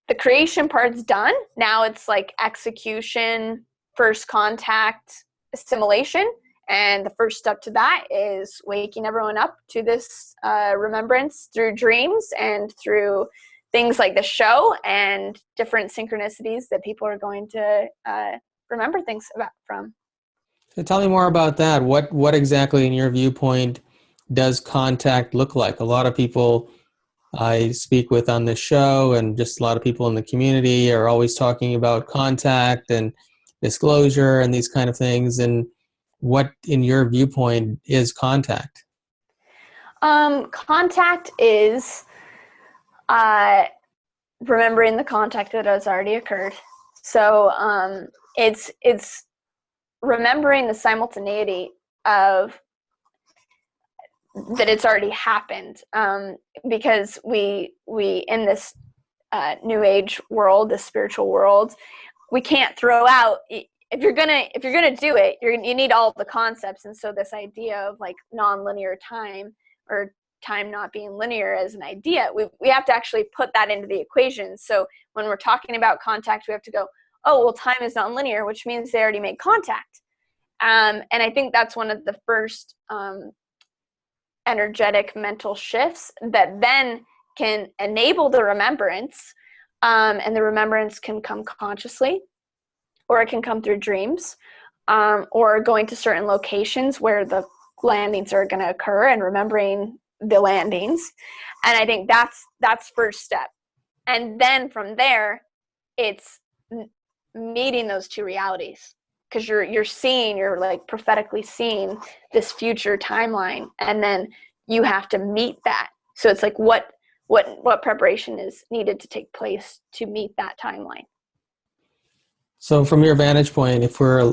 the creation part's done. Now it's like execution, first contact, assimilation. And the first step to that is waking everyone up to this remembrance through dreams and through things like the show and different synchronicities that people are going to remember things from. So tell me more about that. What exactly, in your viewpoint, does contact look like? A lot of people I speak with on this show and just a lot of people in the community are always talking about contact and disclosure and these kind of things. And what, in your viewpoint, is contact? Contact is remembering the contact that has already occurred. So it's remembering the simultaneity of that it's already happened, because we in this new age world, this spiritual world, we can't throw out, if you're gonna do it, you need all the concepts. And so this idea of like non-linear time, or time not being linear as an idea, we have to actually put that into the equation. So when we're talking about contact, we have to go, oh, well, time is non-linear, which means they already made contact. And I think that's one of the first energetic mental shifts that then can enable the remembrance, and the remembrance can come consciously, or it can come through dreams, or going to certain locations where the landings are going to occur and remembering the landings. And I think that's first step. And then from there, it's meeting those two realities, because you're like prophetically seeing this future timeline, and then you have to meet that. So it's like what preparation is needed to take place to meet that timeline. So from your vantage point, if we're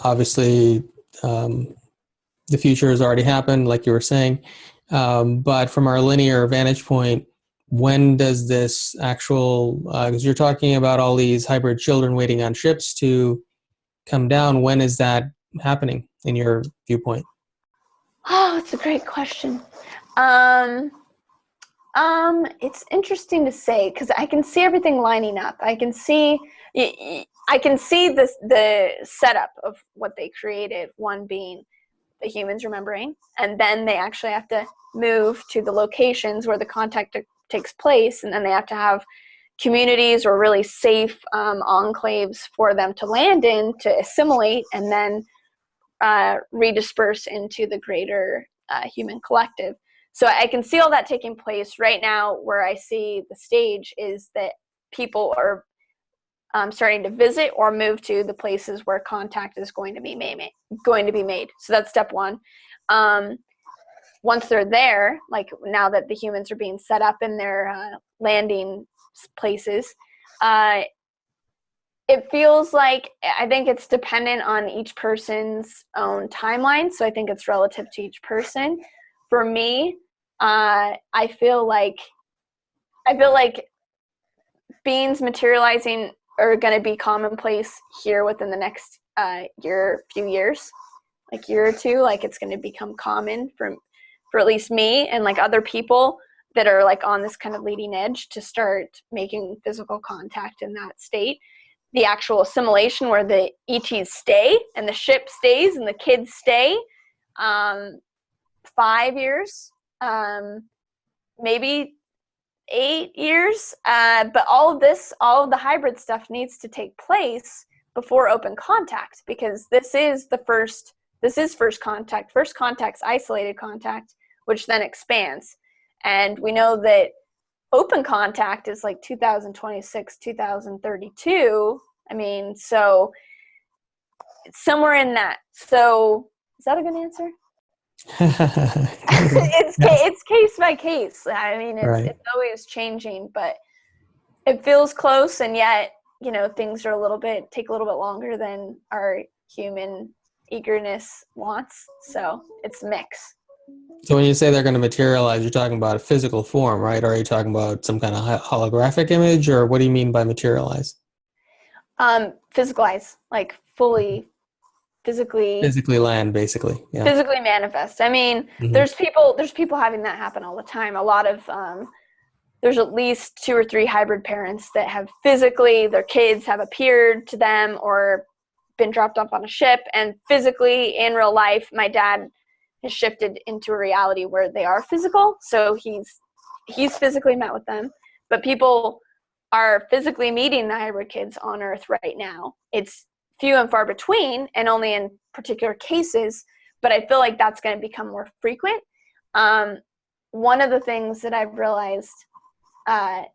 obviously the future has already happened, like you were saying, but from our linear vantage point, when does this actual, because you're talking about all these hybrid children waiting on ships to come down, when is that happening in your viewpoint? Oh, it's a great question. It's interesting to say, because I can see everything lining up. I can see the setup of what they created, one being the humans remembering, and then they actually have to move to the locations where the contact takes place, and then they have to have communities or really safe enclaves for them to land in, to assimilate, and then redisperse into the greater human collective. So I can see all that taking place right now. Where I see the stage is that people are starting to visit or move to the places where contact is going to be made. So that's step one. Once they're there, like now that the humans are being set up in their landing places, it feels like, I think it's dependent on each person's own timeline. So I think it's relative to each person. For me, I feel like beings materializing are going to be commonplace here within the next few years, like year or two. Like it's going to become common for at least me and like other people that are like on this kind of leading edge to start making physical contact in that state. The actual assimilation where the ETs stay and the ship stays and the kids stay, 5 years, maybe 8 years. But all of the hybrid stuff needs to take place before open contact, because this is first contact. First contact's isolated contact, which then expands. And we know that open contact is like 2026, 2032. I mean, so it's somewhere in that. So is that a good answer? It's case by case. I mean, it's always changing, but it feels close, and yet, you know, things are take a little bit longer than our human eagerness wants. So it's a mix. So when you say they're going to materialize, you're talking about a physical form, right? Or are you talking about some kind of holographic image, or what do you mean by materialize? Physicalize, like fully physically land, basically. Yeah. Physically manifest. I mean, there's people having that happen all the time. A lot of there's at least 2 or 3 hybrid parents that have physically, their kids have appeared to them or been dropped off on a ship, and physically in real life, my dad has shifted into a reality where they are physical. So he's physically met with them, but people are physically meeting the hybrid kids on Earth right now. It's few and far between, and only in particular cases, but I feel like that's going to become more frequent. One of the things that I've realized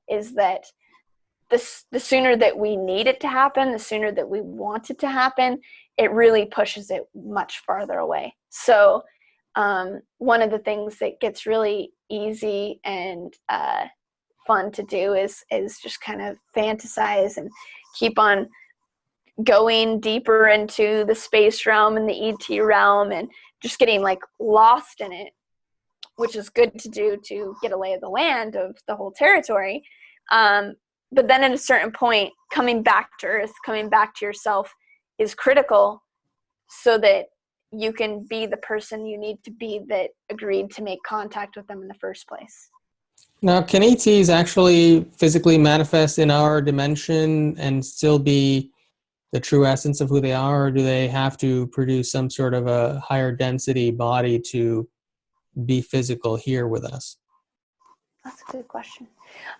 is that the sooner that we need it to happen, the sooner that we want it to happen, it really pushes it much farther away. So one of the things that gets really easy and fun to do is just kind of fantasize and keep on going deeper into the space realm and the ET realm, and just getting like lost in it, which is good to do to get a lay of the land of the whole territory. But then at a certain point, coming back to Earth, coming back to yourself is critical, so that you can be the person you need to be that agreed to make contact with them in the first place. Now, can ETs actually physically manifest in our dimension and still be the true essence of who they are, or do they have to produce some sort of a higher density body to be physical here with us? That's a good question.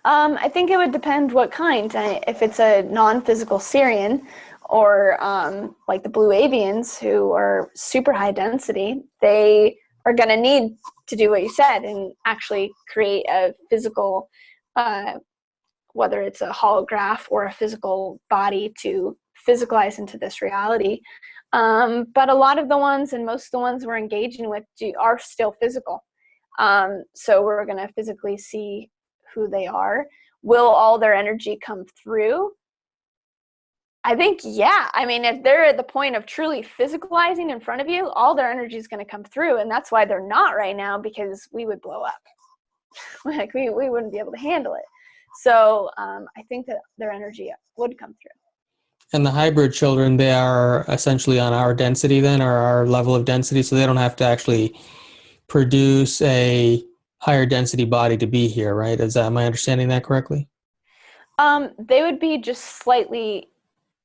I think it would depend what kind. If it's a non-physical Syrian, or like the blue avians who are super high density, they going to need to do what you said and actually create a physical, whether it's a holograph or a physical body to physicalize into this reality. But a lot of the ones, and most of the ones we're engaging with are still physical. So we're going to physically see who they are. Will all their energy come through? I think, yeah. I mean, if they're at the point of truly physicalizing in front of you, all their energy is going to come through. And that's why they're not right now, because we would blow up. Like we wouldn't be able to handle it. So I think that their energy would come through. And the hybrid children, they are essentially on our density then, or our level of density, so they don't have to actually produce a higher density body to be here, right? Am I understanding that correctly? They would be just slightly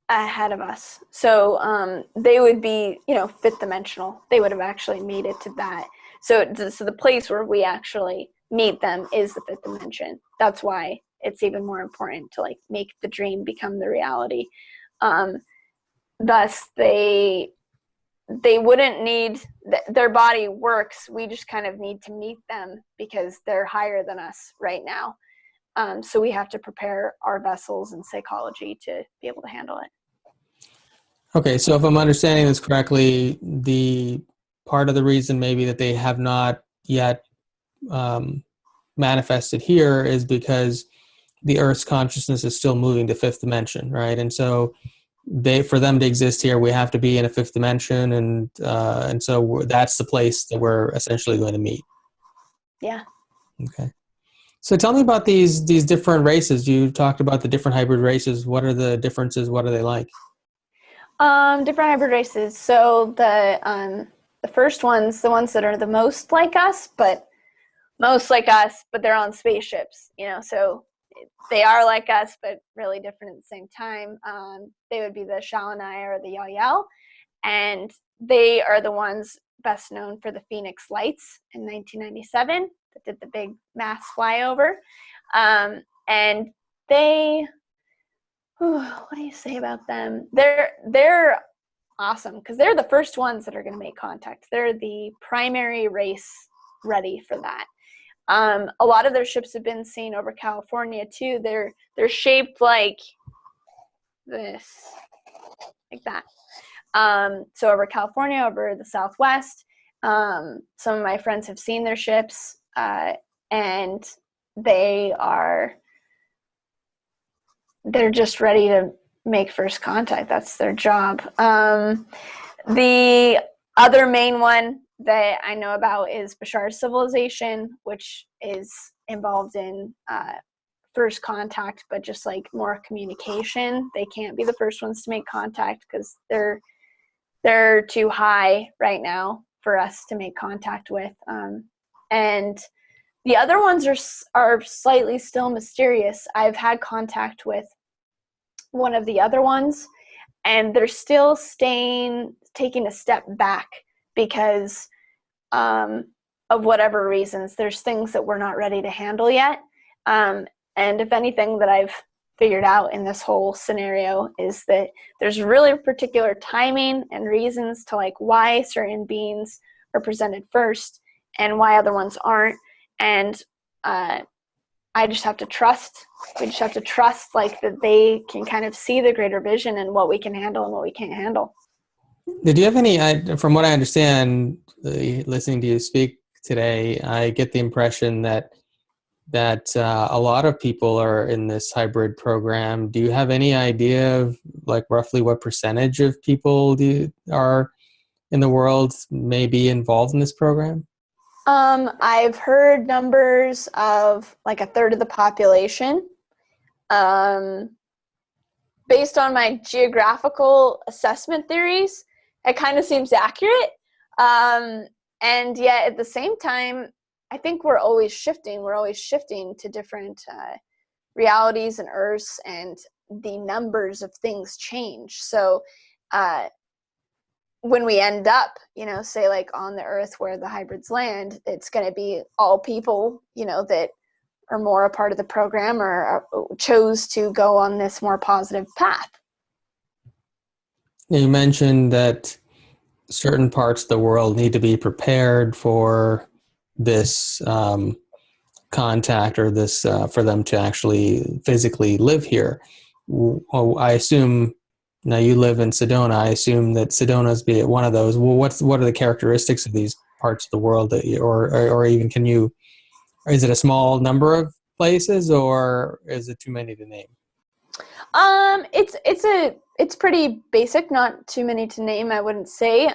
ahead of us. So they would be, fifth dimensional. They would have actually made it to that. So the place where we actually meet them is the fifth dimension. That's why it's even more important to make the dream become the reality. Thus they wouldn't need, their body works. We just kind of need to meet them because they're higher than us right now. So we have to prepare our vessels and psychology to be able to handle it. Okay, so if I'm understanding this correctly, the part of the reason maybe that they have not yet manifested here is because the Earth's consciousness is still moving to fifth dimension, right? And so for them to exist here, we have to be in a fifth dimension, and so that's the place that we're essentially going to meet. Yeah. Okay. So tell me about these different races. You talked about the different hybrid races. What are the differences? What are they like? Different hybrid races. So the first ones, the ones that are the most like us, but they're on spaceships, so they are like us, but really different at the same time. They would be the Shalanai or the Yael, and they are the ones best known for the Phoenix Lights in 1997 that did the big mass flyover. And they, what do you say about them? They're awesome because they're the first ones that are going to make contact. They're the primary race ready for that. A lot of their ships have been seen over California too. They're shaped like this, like that. So over California, over the Southwest, some of my friends have seen their ships, and they're just ready to make first contact. That's their job. The other main one that I know about is Bashar's civilization, which is involved in first contact, but just more communication. They can't be the first ones to make contact because they're too high right now for us to make contact with. And the other ones are slightly still mysterious. I've had contact with one of the other ones, and they're still taking a step back because of whatever reasons. There's things that we're not ready to handle yet. And if anything that I've figured out in this whole scenario is that there's really particular timing and reasons to why certain beings are presented first and why other ones aren't. And I just have to trust. We just have to trust that they can kind of see the greater vision and what we can handle and what we can't handle. Did you have any, from what I understand, listening to you speak today, I get the impression that a lot of people are in this hybrid program. Do you have any idea of roughly what percentage of people are in the world may be involved in this program? I've heard numbers of a third of the population. Based on my geographical assessment theories, it kind of seems accurate. And yet at the same time, I think we're always shifting. We're always shifting to different realities and Earths, and the numbers of things change. So when we end up, say on the Earth where the hybrids land, it's going to be all people, that are more a part of the program or chose to go on this more positive path. You mentioned that certain parts of the world need to be prepared for this contact, or this for them to actually physically live here. I assume, now you live in Sedona. I assume that Sedona's be one of those. Well, what are the characteristics of these parts of the world that or even can you? Is it a small number of places, or is it too many to name? It's pretty basic, not too many to name, I wouldn't say.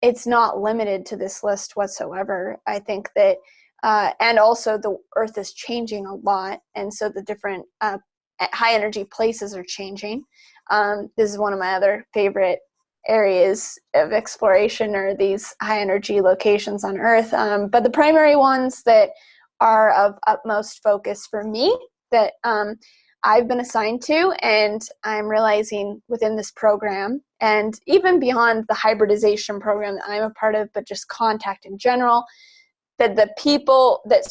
It's not limited to this list whatsoever. I think that, and also the Earth is changing a lot, and so the different high energy places are changing. This is one of my other favorite areas of exploration, are these high energy locations on Earth. But the primary ones that are of utmost focus for me, that I've been assigned to, and I'm realizing within this program, and even beyond the hybridization program that I'm a part of, but just contact in general, that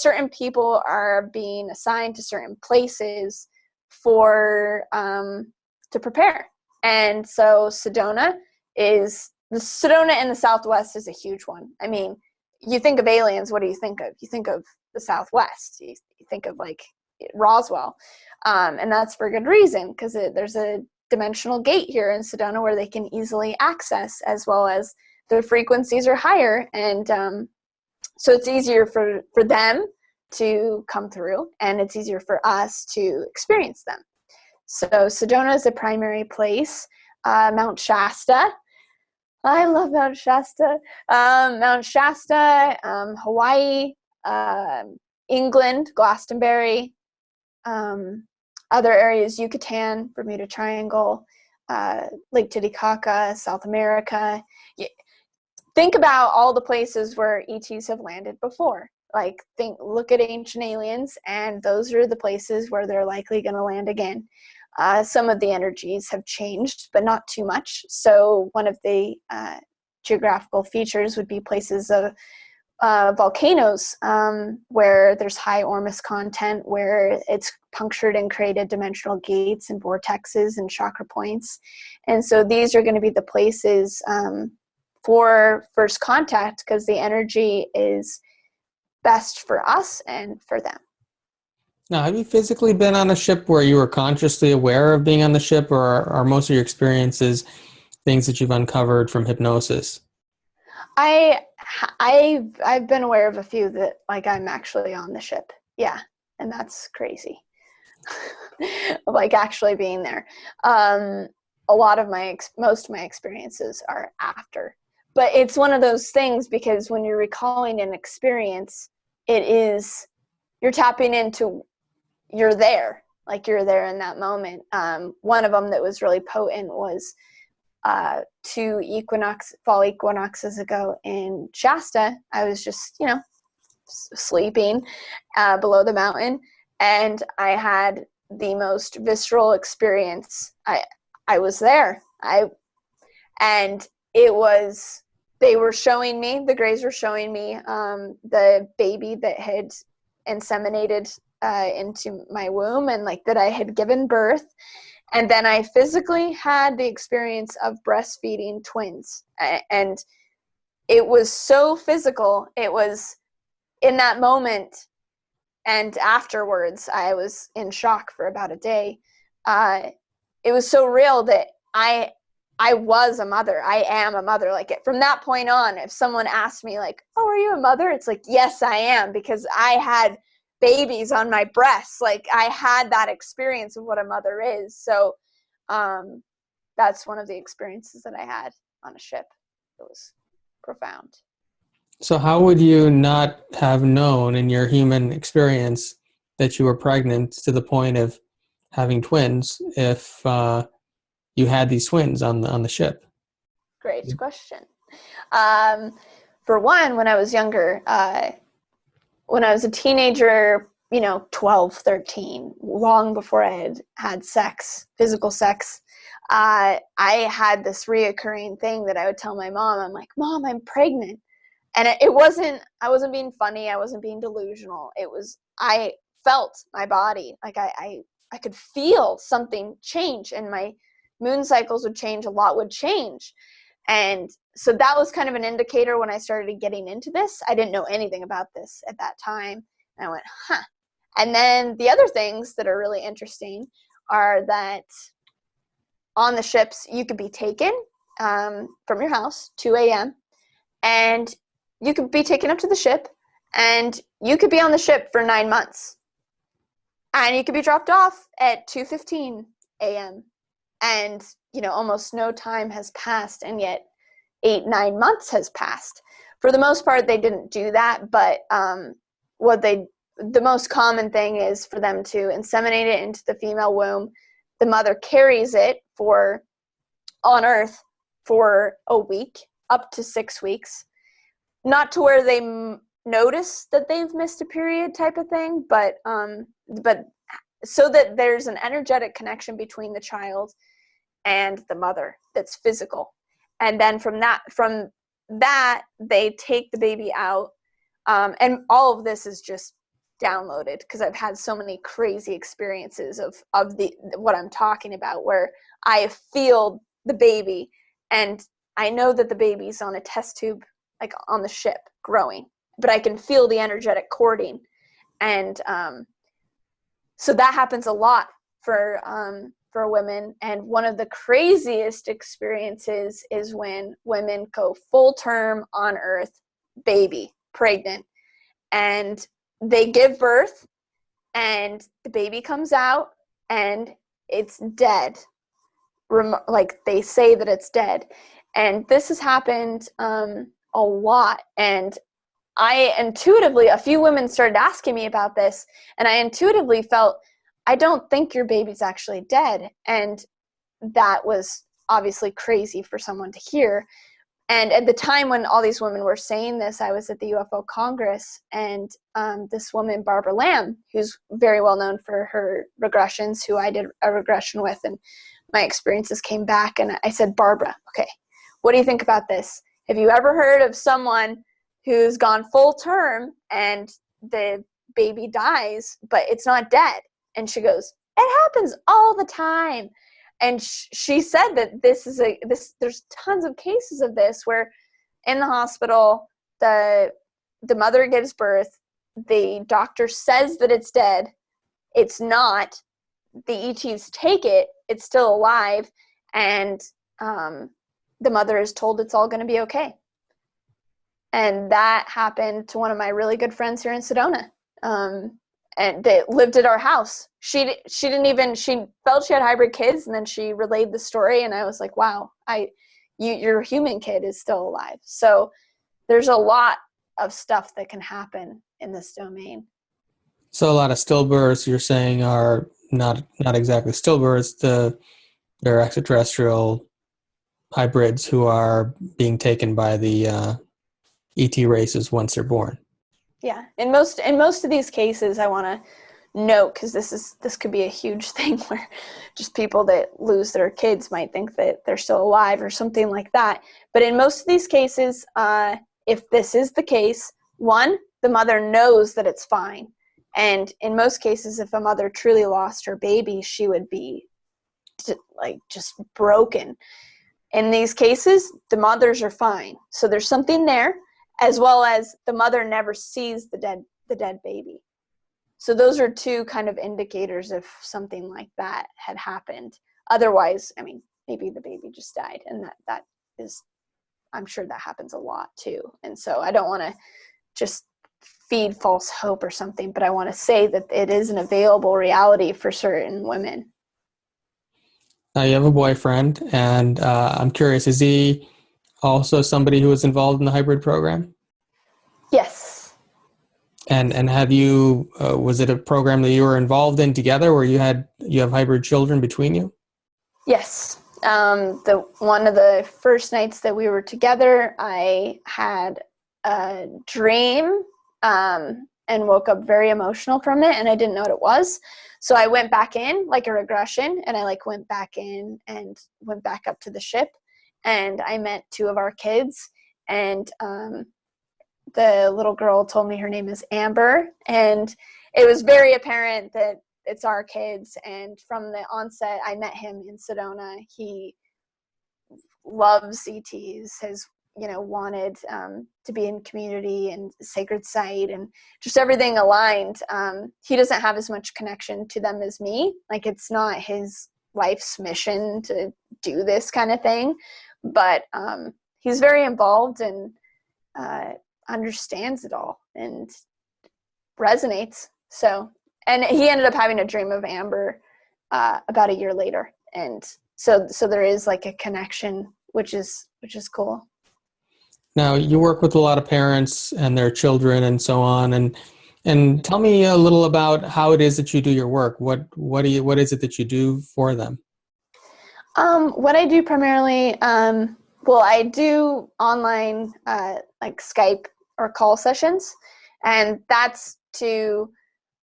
certain people are being assigned to certain places for to prepare. And so Sedona in the Southwest is a huge one. I mean, you think of aliens, what do you think of? You think of the Southwest. You think of like Roswell. And that's for good reason, because there's a dimensional gate here in Sedona where they can easily access, as well as the frequencies are higher. And so it's easier for them to come through, and it's easier for us to experience them. So Sedona is a primary place. Mount Shasta. I love Mount Shasta. Mount Shasta, Hawaii, England, Glastonbury, other areas, Yucatan, Bermuda Triangle, Lake Titicaca, South America. Think about all the places where ETs have landed before. Look at Ancient Aliens, and those are the places where they're likely going to land again. Some of the energies have changed, but not too much. So one of the geographical features would be places of volcanoes, where there's high Ormus content, where it's punctured and created dimensional gates and vortexes and chakra points. And so these are going to be the places for first contact, because the energy is best for us and for them. Now, have you physically been on a ship where you were consciously aware of being on the ship, or are most of your experiences things that you've uncovered from hypnosis? I've been aware of a few that I'm actually on the ship. Yeah, and that's crazy. Actually being there. A lot of most of my experiences are after. But it's one of those things, because when you're recalling an experience, you're tapping into, you're there. You're there in that moment. One of them that was really potent was 2 fall equinoxes ago in Shasta. I was just, sleeping below the mountain, and I had the most visceral experience. I was there. They were showing me, the Greys were showing me the baby that had inseminated into my womb, and that I had given birth. And then I physically had the experience of breastfeeding twins. And it was so physical. It was in that moment, and afterwards, I was in shock for about a day. It was so real that I was a mother. I am a mother. From that point on, if someone asked me oh, are you a mother? It's yes, I am, because I had babies on my breasts. I had that experience of what a mother is. So that's one of the experiences that I had on a ship. It was profound. So how would you not have known in your human experience that you were pregnant to the point of having twins if you had these twins on the ship? Great question. For one, when I was younger, when I was a teenager, 12, 13, long before I had sex, physical sex, I had this reoccurring thing that I would tell my mom. I'm like, Mom, I'm pregnant. And I wasn't being funny. I wasn't being delusional. I felt my body. I could feel something change, and my moon cycles would change. A lot would change. And so that was kind of an indicator when I started getting into this. I didn't know anything about this at that time. And I went, huh. And then the other things that are really interesting are that on the ships, you could be taken from your house, 2 a.m., and you could be taken up to the ship, and you could be on the ship for 9 months. And you could be dropped off at 2:15 a.m. And, almost no time has passed, and yet 8-9 months has passed. For the most part, they didn't do that, but the most common thing is for them to inseminate it into the female womb. The mother carries it on Earth for a week, up to 6 weeks. Not to where they notice that they've missed a period type of thing, but so that there's an energetic connection between the child and the mother that's physical. And then from that they take the baby out, and all of this is just downloaded because I've had so many crazy experiences of what I'm talking about, where I feel the baby and I know that the baby's on a test tube, like on the ship, growing, but I can feel the energetic cording. And so that happens a lot for women. And one of the craziest experiences is when women go full term on Earth, baby, pregnant, and they give birth, and the baby comes out, and it's dead. Like, they say that it's dead. And this has happened a lot. And I intuitively, a few women started asking me about this, and I intuitively felt, I don't think your baby's actually dead. And that was obviously crazy for someone to hear. And at the time when all these women were saying this, I was at the UFO Congress, and this woman, Barbara Lamb, who's very well known for her regressions, who I did a regression with, and my experiences came back, and I said, Barbara, okay, what do you think about this? Have you ever heard of someone who's gone full term and the baby dies, but it's not dead? And she goes, it happens all the time. And she said that there's tons of cases of this where in the hospital, the mother gives birth, the doctor says that it's dead, it's not, the ETs take it, it's still alive, and the mother is told it's all going to be okay. And that happened to one of my really good friends here in Sedona. And they lived at our house. She felt she had hybrid kids, and then she relayed the story, and I was like, wow, your human kid is still alive. So there's a lot of stuff that can happen in this domain. So a lot of stillbirths, you're saying, are not exactly stillbirths. They're extraterrestrial hybrids who are being taken by the ET races once they're born. Yeah, in most of these cases, I want to note, because this could be a huge thing where just people that lose their kids might think that they're still alive or something like that. But in most of these cases, if this is the case, one, the mother knows that it's fine. And in most cases, if a mother truly lost her baby, she would be just broken. In these cases, the mothers are fine. So there's something there, as well as the mother never sees the dead baby. So those are two kind of indicators if something like that had happened. Otherwise, I mean, maybe the baby just died, and that is, I'm sure that happens a lot too. And so I don't want to just feed false hope or something, but I want to say that it is an available reality for certain women. Now you have a boyfriend, and I'm curious, is he also somebody who was involved in the hybrid program? Yes. And have you, was it a program that you were involved in together where you have hybrid children between you? Yes. One of the first nights that we were together, I had a dream and woke up very emotional from it, and I didn't know what it was. So I went back in, like a regression, and I went back in and went back up to the ship, and I met two of our kids, and the little girl told me her name is Amber, and it was very apparent that it's our kids. And from the onset, I met him in Sedona. He loves ETs, has, you know, wanted to be in community and sacred site and just everything aligned. He doesn't have as much connection to them as me. Like, it's not his life's mission to do this kind of thing, but he's very involved and understands it all and resonates. So, and he ended up having a dream of Amber about a year later, and so there is like a connection, which is cool. Now, you work with a lot of parents and their children and so on, and tell me a little about how it is that you do your work. What is it that you do for them? What I do primarily, well, I do online like Skype or call sessions, and that's to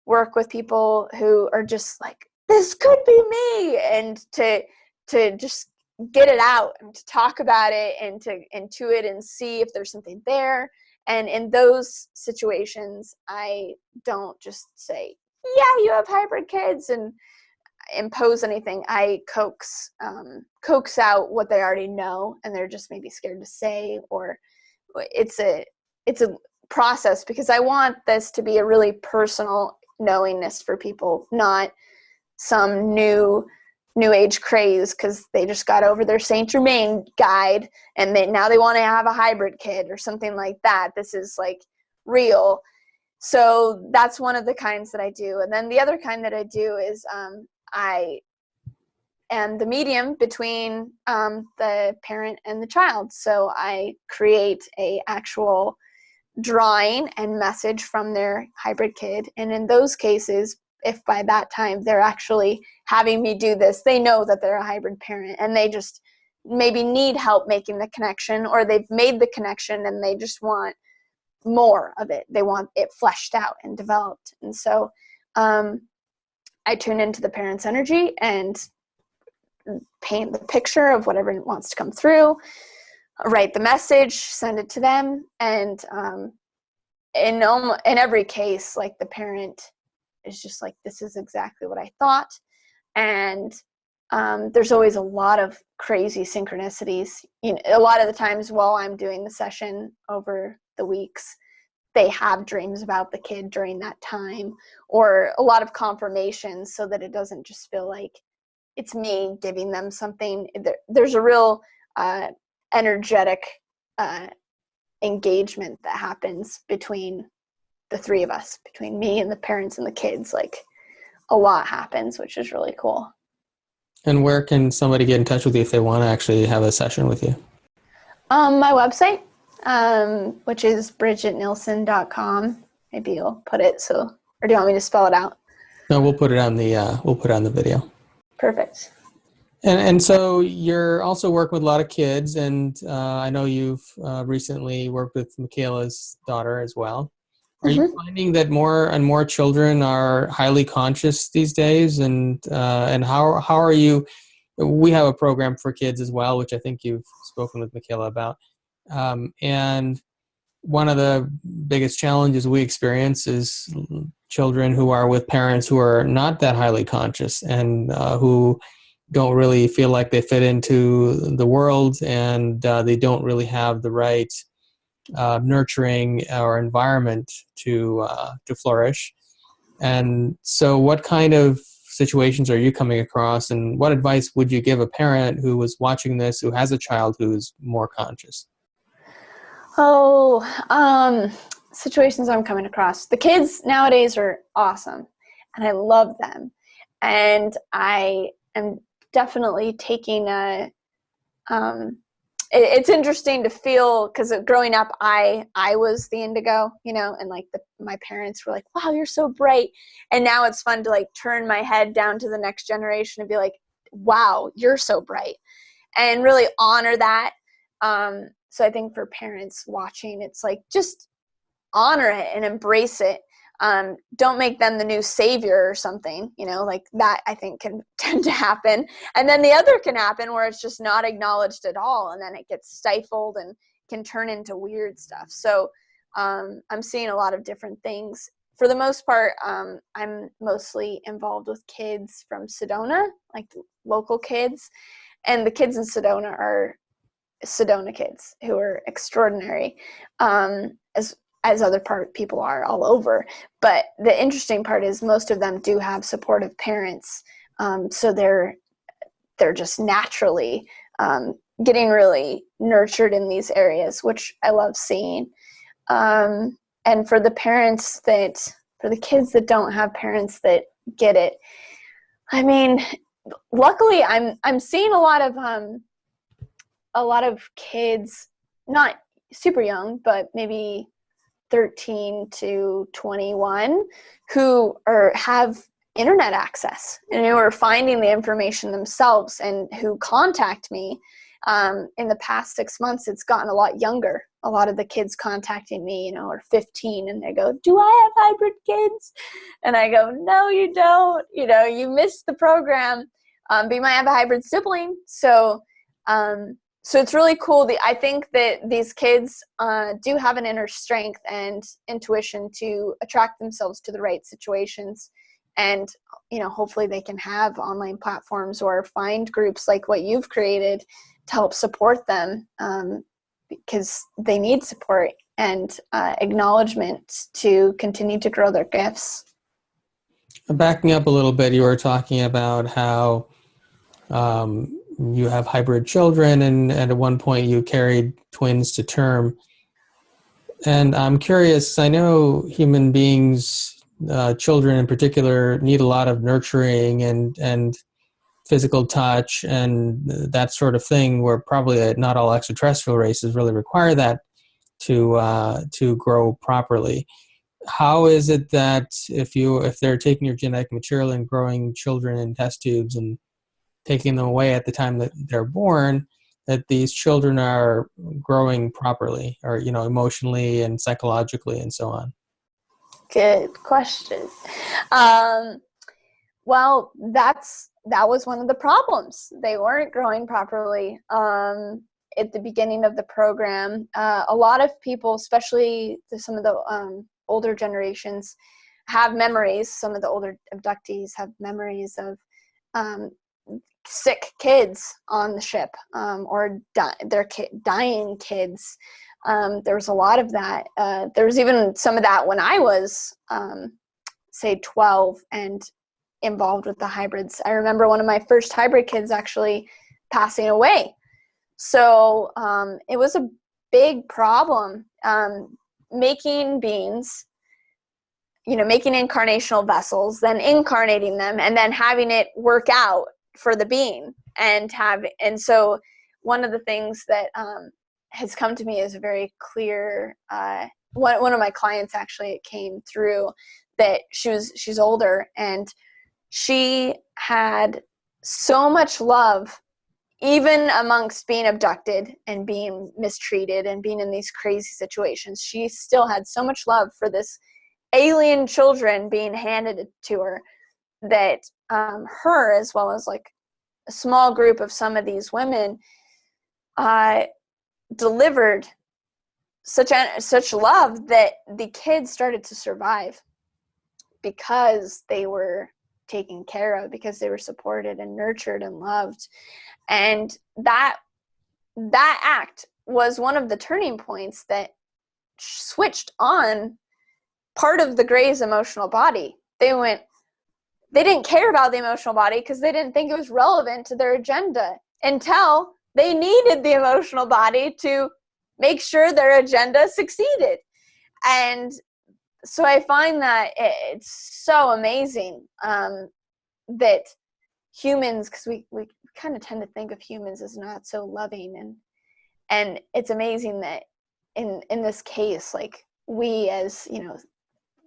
work with people who are just like, this could be me, and to just get it out and to talk about it and to intuit and see if there's something there. And in those situations, I don't just say, yeah, you have hybrid kids, and impose anything. I coax out what they already know and they're just maybe scared to say, or it's a process, because I want this to be a really personal knowingness for people, not some new age craze because they just got over their Saint Germain guide and now they want to have a hybrid kid or something like that. This is like real. So that's one of the kinds that I do. And then the other kind that I do is I am the medium between the parent and the child. So I create a actual drawing and message from their hybrid kid. And in those cases, if by that time they're actually having me do this, they know that they're a hybrid parent and they just maybe need help making the connection, or they've made the connection and they just want more of it. They want it fleshed out and developed. And so I tune into the parent's energy and paint the picture of whatever wants to come through, write the message, send it to them. And in every case, like, the parent is just like, this is exactly what I thought. And there's always a lot of crazy synchronicities. You know, a lot of the times while I'm doing the session over the weeks, they have dreams about the kid during that time, or a lot of confirmations, so that it doesn't just feel like it's me giving them something. There's a real energetic engagement that happens between the three of us, between me and the parents and the kids. Like, a lot happens, which is really cool. And where can somebody get in touch with you if they want to actually have a session with you? My website, which is bridgetnielsen.com. Maybe you'll put it, or do you want me to spell it out? No, we'll put it on the video. Perfect. And so you're also working with a lot of kids, and I know you've recently worked with Michaela's daughter as well. Are you finding that more and more children are highly conscious these days? And how are you? We have a program for kids as well, which I think you've spoken with Michaela about. And one of the biggest challenges we experience is children who are with parents who are not that highly conscious and who don't really feel like they fit into the world, and they don't really have the right nurturing or environment to flourish. And so what kind of situations are you coming across, and what advice would you give a parent who was watching this, who has a child who's more conscious? Situations I'm coming across. The kids nowadays are awesome, and I love them. And I am definitely taking it's interesting to feel, because growing up, I was the indigo, and like my parents were like, wow, you're so bright. And now it's fun to like turn my head down to the next generation and be like, wow, you're so bright, and really honor that. So I think for parents watching, it's like, just honor it and embrace it. Don't make them the new savior or something, like that I think can tend to happen. And then the other can happen where it's just not acknowledged at all, and then it gets stifled and can turn into weird stuff. So I'm seeing a lot of different things. For the most part, I'm mostly involved with kids from Sedona, like local kids. And the kids in Sedona are Sedona kids who are extraordinary, as other people are all over. But the interesting part is most of them do have supportive parents, so they're just naturally getting really nurtured in these areas, which I love seeing. And for the kids that don't have parents that get it, I mean, luckily I'm seeing a lot of kids, not super young, but maybe 13 to 21, who have internet access and who are finding the information themselves and who contact me. In the past 6 months, it's gotten a lot younger. A lot of the kids contacting me, are 15, and they go, "Do I have hybrid kids?" And I go, "No, you don't. You missed the program, but you might have a hybrid sibling." So it's really cool. I think that these kids do have an inner strength and intuition to attract themselves to the right situations. And, hopefully they can have online platforms or find groups like what you've created to help support them, because they need support and acknowledgement to continue to grow their gifts. Backing up a little bit, you were talking about how you have hybrid children, and at one point you carried twins to term. And I'm curious, I know human beings, children in particular, need a lot of nurturing and physical touch and that sort of thing, where probably not all extraterrestrial races really require that to grow properly. How is it that if they're taking your genetic material and growing children in test tubes and taking them away at the time that they're born, that these children are growing properly, or emotionally and psychologically and so on? Good question. Well, that was one of the problems. They weren't growing properly at the beginning of the program. A lot of people, especially some of the older generations, have memories. Some of the older abductees have memories of sick kids on the ship, or their dying kids. There was a lot of that. There was even some of that when I was, say, 12 and involved with the hybrids. I remember one of my first hybrid kids actually passing away. So it was a big problem, making beings, making incarnational vessels, then incarnating them, and then having it work out for the being. And so one of the things that has come to me is a very clear, one of my clients, actually, it came through that she's older, and she had so much love, even amongst being abducted and being mistreated and being in these crazy situations. She still had so much love for this alien children being handed to her, that her, as well as like a small group of some of these women, delivered such love that the kids started to survive because they were taken care of, because they were supported and nurtured and loved. And that act was one of the turning points that switched on part of the Grey's emotional body. They didn't care about the emotional body because they didn't think it was relevant to their agenda, until they needed the emotional body to make sure their agenda succeeded. And so I find that it's so amazing that humans, because we kind of tend to think of humans as not so loving, and it's amazing that in this case, like, we as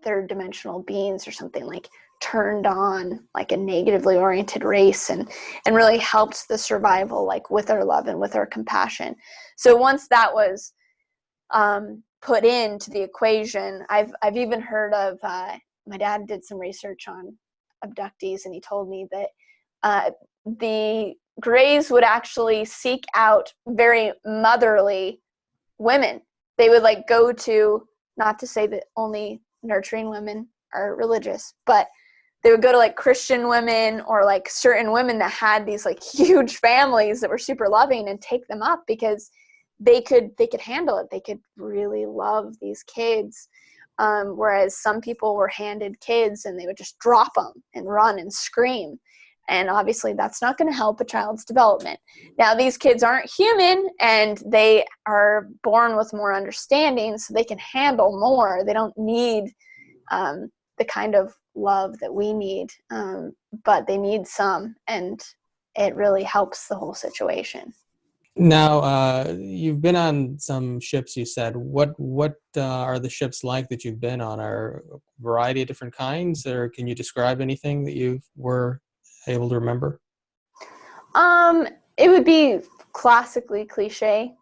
third dimensional beings or something, like, turned on like a negatively oriented race and really helped the survival, like, with our love and with our compassion. So once that was put into the equation, I've even heard of, my dad did some research on abductees, and he told me that the Greys would actually seek out very motherly women. They would like go to, not to say that only nurturing women are religious, but they would go to like Christian women or like certain women that had these like huge families that were super loving and take them up, because they could handle it. They could really love these kids. Whereas some people were handed kids and they would just drop them and run and scream. And obviously that's not going to help a child's development. Now, these kids aren't human and they are born with more understanding, so they can handle more. They don't need the kind of love that we need, but they need some, and it really helps the whole situation. Now, you've been on some ships, you said. What are the ships like that you've been on? Are a variety of different kinds, or can you describe anything that you were able to remember? It would be classically cliche.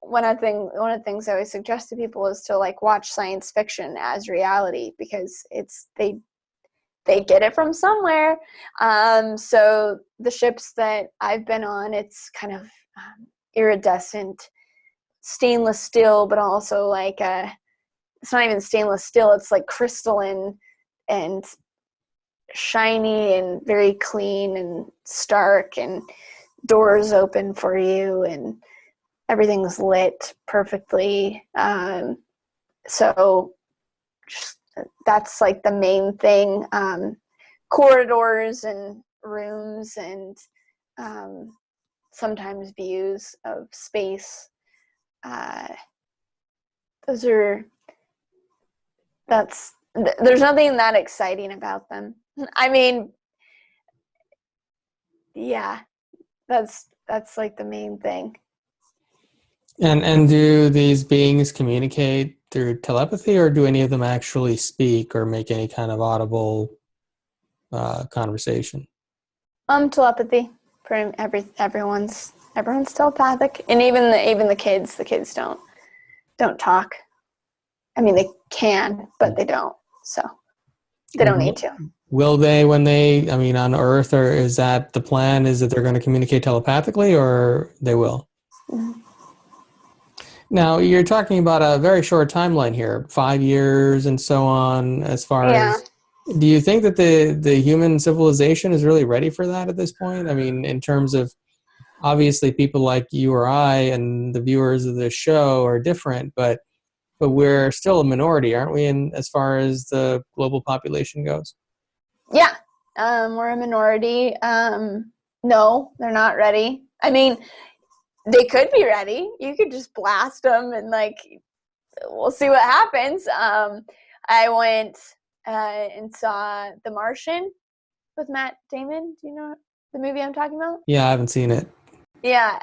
One of the things I always suggest to people is to like watch science fiction as reality, because they get it from somewhere. So the ships that I've been on, it's kind of iridescent stainless steel, but also like it's not even stainless steel. It's like crystalline and shiny and very clean and stark, and doors open for you and everything's lit perfectly. So just, that's like the main thing. Corridors and rooms and sometimes views of space. There's nothing that exciting about them. I mean, yeah, that's like the main thing. And do these beings communicate through telepathy, or do any of them actually speak or make any kind of audible conversation? Telepathy. For everyone's telepathic, and even the kids don't talk. I mean, they can, but they don't. So they don't need to. Will they when they, I mean, on Earth, or is that the plan? Is that they're going to communicate telepathically, or they will? Mm-hmm. Now, you're talking about a very short timeline here, 5 years and so on, as far as, do you think that the human civilization is really ready for that at this point? I mean, in terms of, obviously people like you or I and the viewers of this show are different, but we're still a minority, aren't we, in as far as the global population goes? Yeah, we're a minority. No, they're not ready. I mean, they could be ready. You could just blast them and like, we'll see what happens. I went and saw The Martian with Matt Damon. Do you know the movie I'm talking about? Yeah, I haven't seen it. Yeah,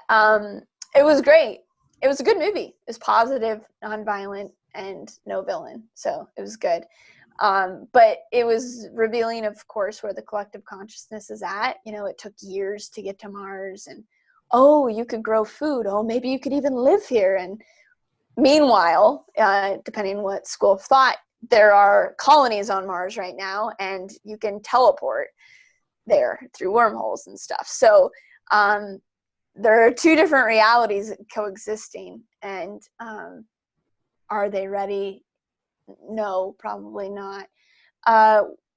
it was great. It was a good movie. It was positive, nonviolent, and no villain. So it was good. But it was revealing, of course, where the collective consciousness is at. You know, it took years to get to Mars, and oh, you could grow food. Oh, maybe you could even live here. And meanwhile, depending on what school of thought, there are colonies on Mars right now, and you can teleport there through wormholes and stuff. So there are two different realities coexisting, and are they ready? No, probably not.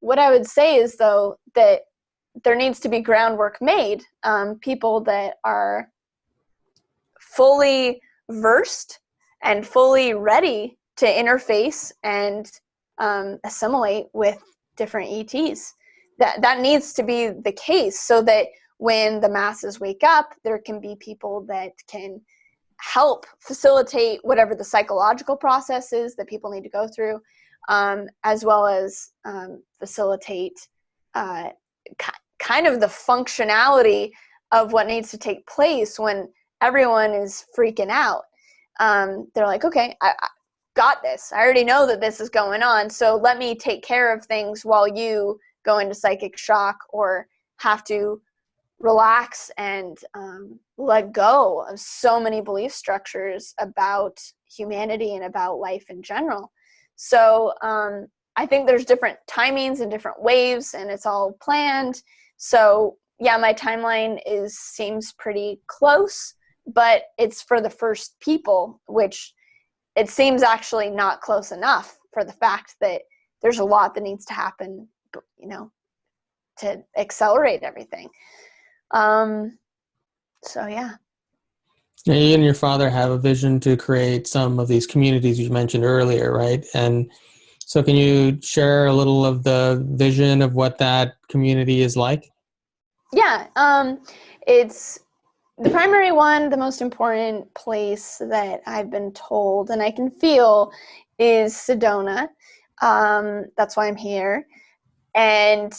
What I would say is, though, that there needs to be groundwork made. People that are fully versed and fully ready to interface and assimilate with different ETs. That needs to be the case, so that when the masses wake up, there can be people that can help facilitate whatever the psychological process is that people need to go through, as well as facilitate kind of the functionality of what needs to take place when everyone is freaking out. They're like, okay, I got this. I already know that this is going on, so let me take care of things while you go into psychic shock or have to relax and let go of so many belief structures about humanity and about life in general. So I think there's different timings and different waves, and it's all planned. So yeah, my timeline seems pretty close, but it's for the first people, which it seems actually not close enough for the fact that there's a lot that needs to happen, you know, to accelerate everything. So yeah. Now, you and your father have a vision to create some of these communities you mentioned earlier, right? And so can you share a little of the vision of what that community is like? Yeah, it's the primary one, the most important place that I've been told and I can feel is Sedona. That's why I'm here. And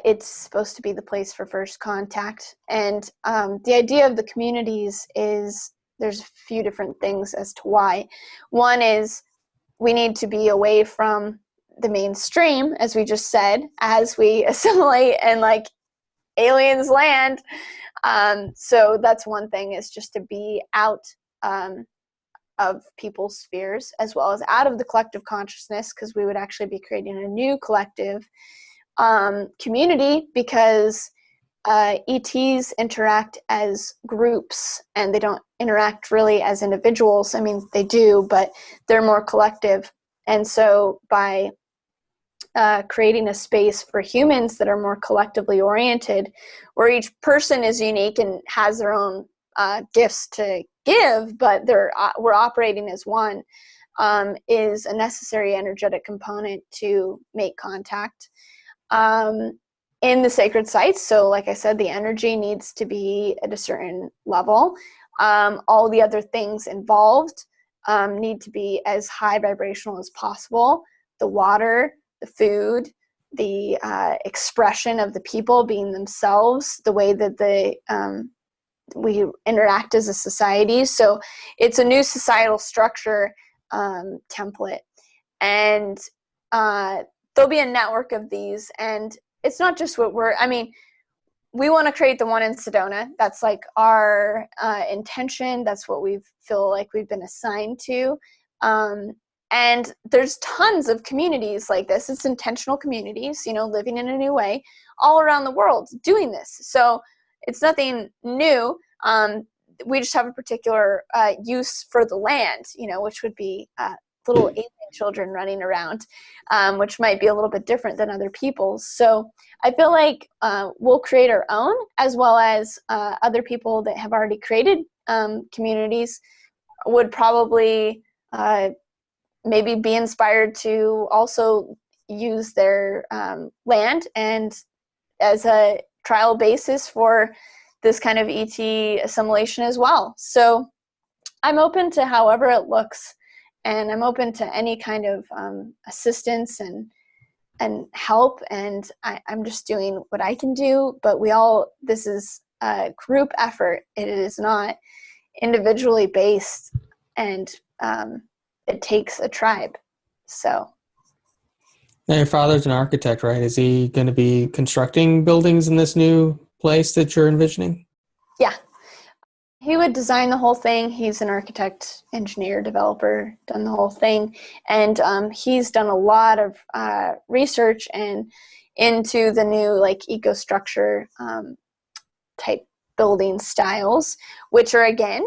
it's supposed to be the place for first contact. And the idea of the communities is there's a few different things as to why. One is we need to be away from the mainstream, as we just said, as we assimilate and like aliens land. So that's one thing, is just to be out of people's spheres, as well as out of the collective consciousness, because we would actually be creating a new collective community, because ETs interact as groups and they don't interact really as individuals. I mean, they do, but they're more collective. And so by creating a space for humans that are more collectively oriented, where each person is unique and has their own gifts to give, but we're operating as one, is a necessary energetic component to make contact in the sacred sites. So like I said, the energy needs to be at a certain level. All the other things involved need to be as high vibrational as possible. The water, the food, the expression of the people being themselves, the way that we interact as a society. So it's a new societal structure template. And there'll be a network of these. And it's not just we want to create the one in Sedona. That's like our intention. That's what we feel like we've been assigned to. And there's tons of communities like this. It's intentional communities, living in a new way all around the world doing this. So it's nothing new. We just have a particular use for the land, which would be little alien children running around, which might be a little bit different than other people's. So I feel like we'll create our own, as well as other people that have already created communities would probably maybe be inspired to also use their land and as a trial basis for this kind of ET assimilation as well. So I'm open to however it looks, and I'm open to any kind of assistance and help, and I'm just doing what I can do. But this is a group effort. It is not individually based, and it takes a tribe. So. Now, your father's an architect, right? Is he going to be constructing buildings in this new place that you're envisioning? Yeah. He would design the whole thing. He's an architect, engineer, developer, done the whole thing. And he's done a lot of research and into the new eco-structure type building styles, which are, again,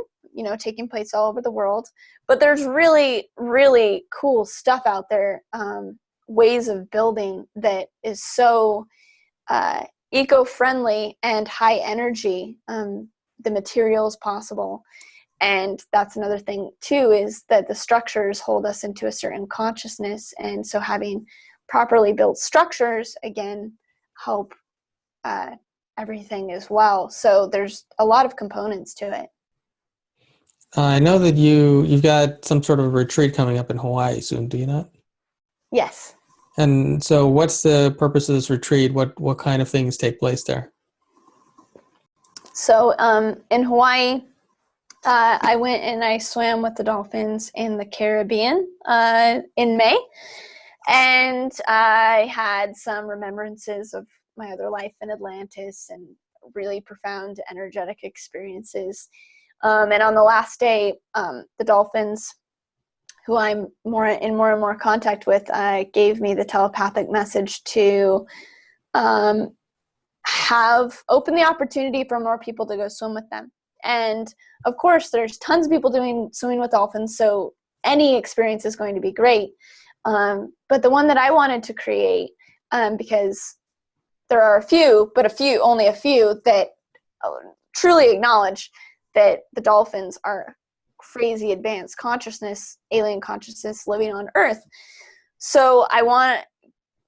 taking place all over the world. But there's really, really cool stuff out there, ways of building that is so eco-friendly and high energy, the materials possible. And that's another thing too, is that the structures hold us into a certain consciousness, and so having properly built structures again help everything as well. So there's a lot of components to it. I know that you've got some sort of a retreat coming up in Hawaii soon, do you not? Yes. And so what's the purpose of this retreat? What kind of things take place there? So in Hawaii, I went and I swam with the dolphins in the Caribbean in May. And I had some remembrances of my other life in Atlantis and really profound energetic experiences. And on the last day, the dolphins, who I'm in more and more contact with, gave me the telepathic message to have opened the opportunity for more people to go swim with them. And of course, there's tons of people swimming with dolphins, so any experience is going to be great. But the one that I wanted to create, because there are only a few that truly acknowledge that the dolphins are crazy advanced consciousness, alien consciousness living on Earth. So I wanted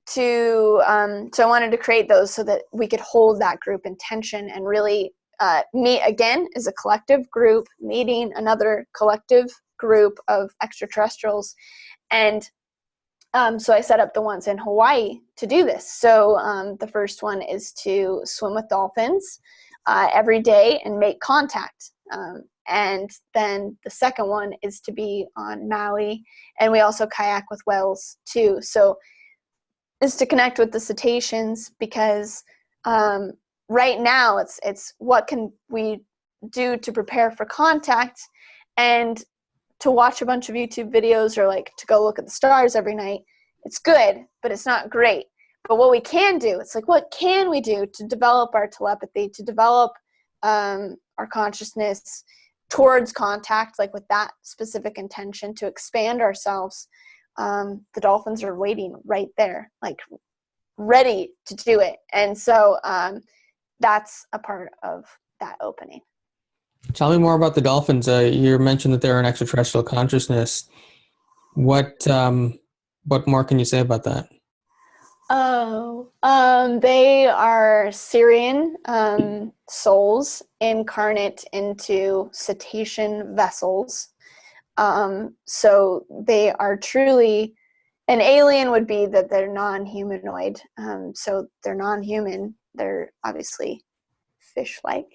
to create those so that we could hold that group in tension and really meet again as a collective group, meeting another collective group of extraterrestrials. And so I set up the ones in Hawaii to do this. So the first one is to swim with dolphins every day and make contact. And then the second one is to be on Maui, and we also kayak with whales too. So is to connect with the cetaceans, because right now it's what can we do to prepare for contact, and to watch a bunch of YouTube videos or like to go look at the stars every night. It's good, but it's not great. But what we can do, it's like, what can we do to develop our telepathy, to develop our consciousness towards contact, like with that specific intention to expand ourselves. The dolphins are waiting right there, like ready to do it. And so that's a part of that opening. Tell me more about the dolphins. You mentioned that they're an extraterrestrial consciousness. What more can you say about that? They are Syrian souls incarnate into cetacean vessels. So they are truly, an alien would be that they're non-humanoid. So they're non-human. They're obviously fish-like.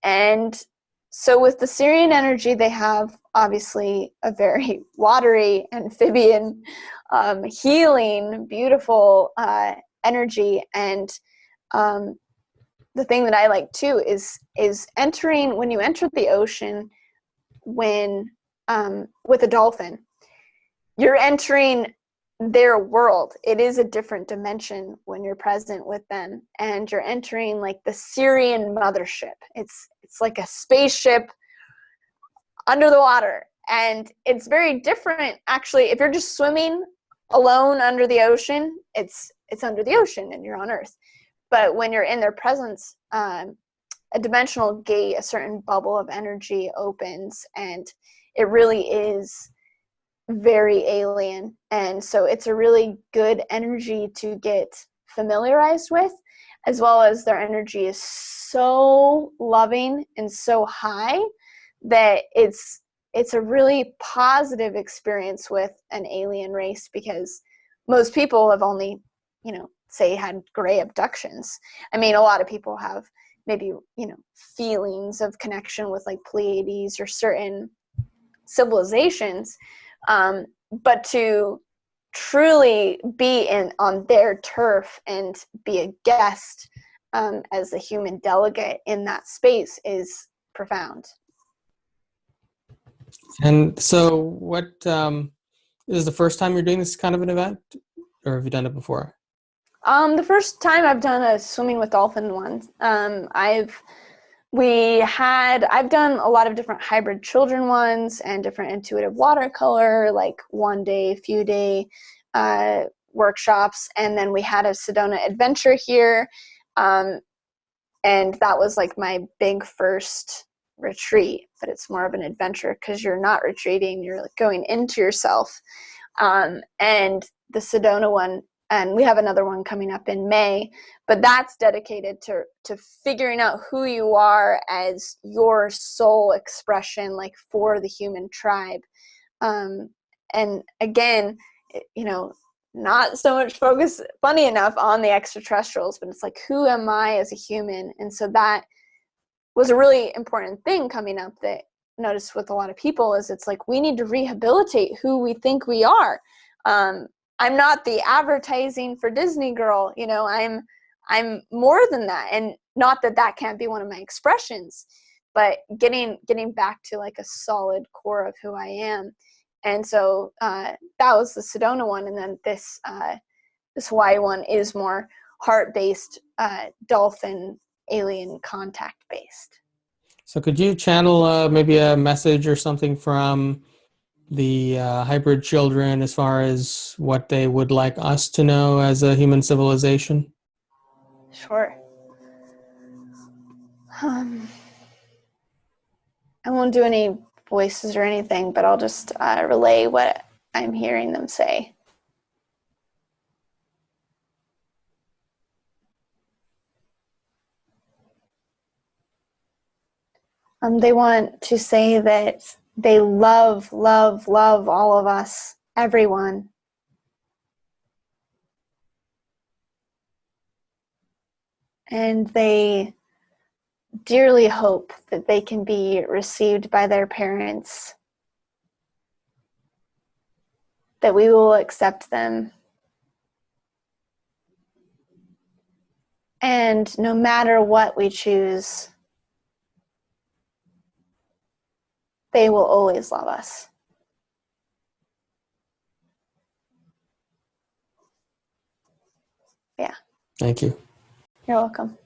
And so with the Syrian energy, they have obviously a very watery, amphibian, healing, beautiful energy. And the thing that I like too is entering, when you enter the ocean, when with a dolphin, you're entering their world. It is a different dimension when you're present with them, and you're entering like the Syrian mothership. It's like a spaceship under the water, and it's very different actually. If you're just swimming alone under the ocean, it's under the ocean and you're on Earth. But when you're in their presence, a dimensional gate, a certain bubble of energy opens, and it really is very alien. And so it's a really good energy to get familiarized with, as well as their energy is so loving and so high that it's a really positive experience with an alien race, because most people have only, say had gray abductions. I mean, a lot of people have maybe, feelings of connection with like Pleiades or certain civilizations, but to truly be on their turf and be a guest as a human delegate in that space is profound. And so what is the first time you're doing this kind of an event, or have you done it before? The first time I've done a swimming with dolphin one. I've done a lot of different hybrid children ones and different intuitive watercolor, like 1 day, few day workshops. And then we had a Sedona adventure here. And that was like my big first retreat, but it's more of an adventure because you're not retreating, you're like going into yourself. And the Sedona one, and we have another one coming up in May, but that's dedicated to figuring out who you are as your soul expression, like for the human tribe. And again, not so much focus, funny enough, on the extraterrestrials, but it's like, who am I as a human? And so that was a really important thing coming up that I noticed with a lot of people, is it's like, we need to rehabilitate who we think we are. I'm not the advertising for Disney girl, I'm more than that. And not that can't be one of my expressions, but getting back to like a solid core of who I am. And so that was the Sedona one. And then this Hawaii one is more heart-based, dolphin, alien contact-based. So could you channel maybe a message or something from the hybrid children as far as what they would like us to know as a human civilization? Sure. I won't do any voices or anything, but I'll just relay what I'm hearing them say. They want to say that they love, love, love all of us, everyone. And they dearly hope that they can be received by their parents, that we will accept them. And no matter what we choose, they will always love us. Yeah. Thank you. You're welcome.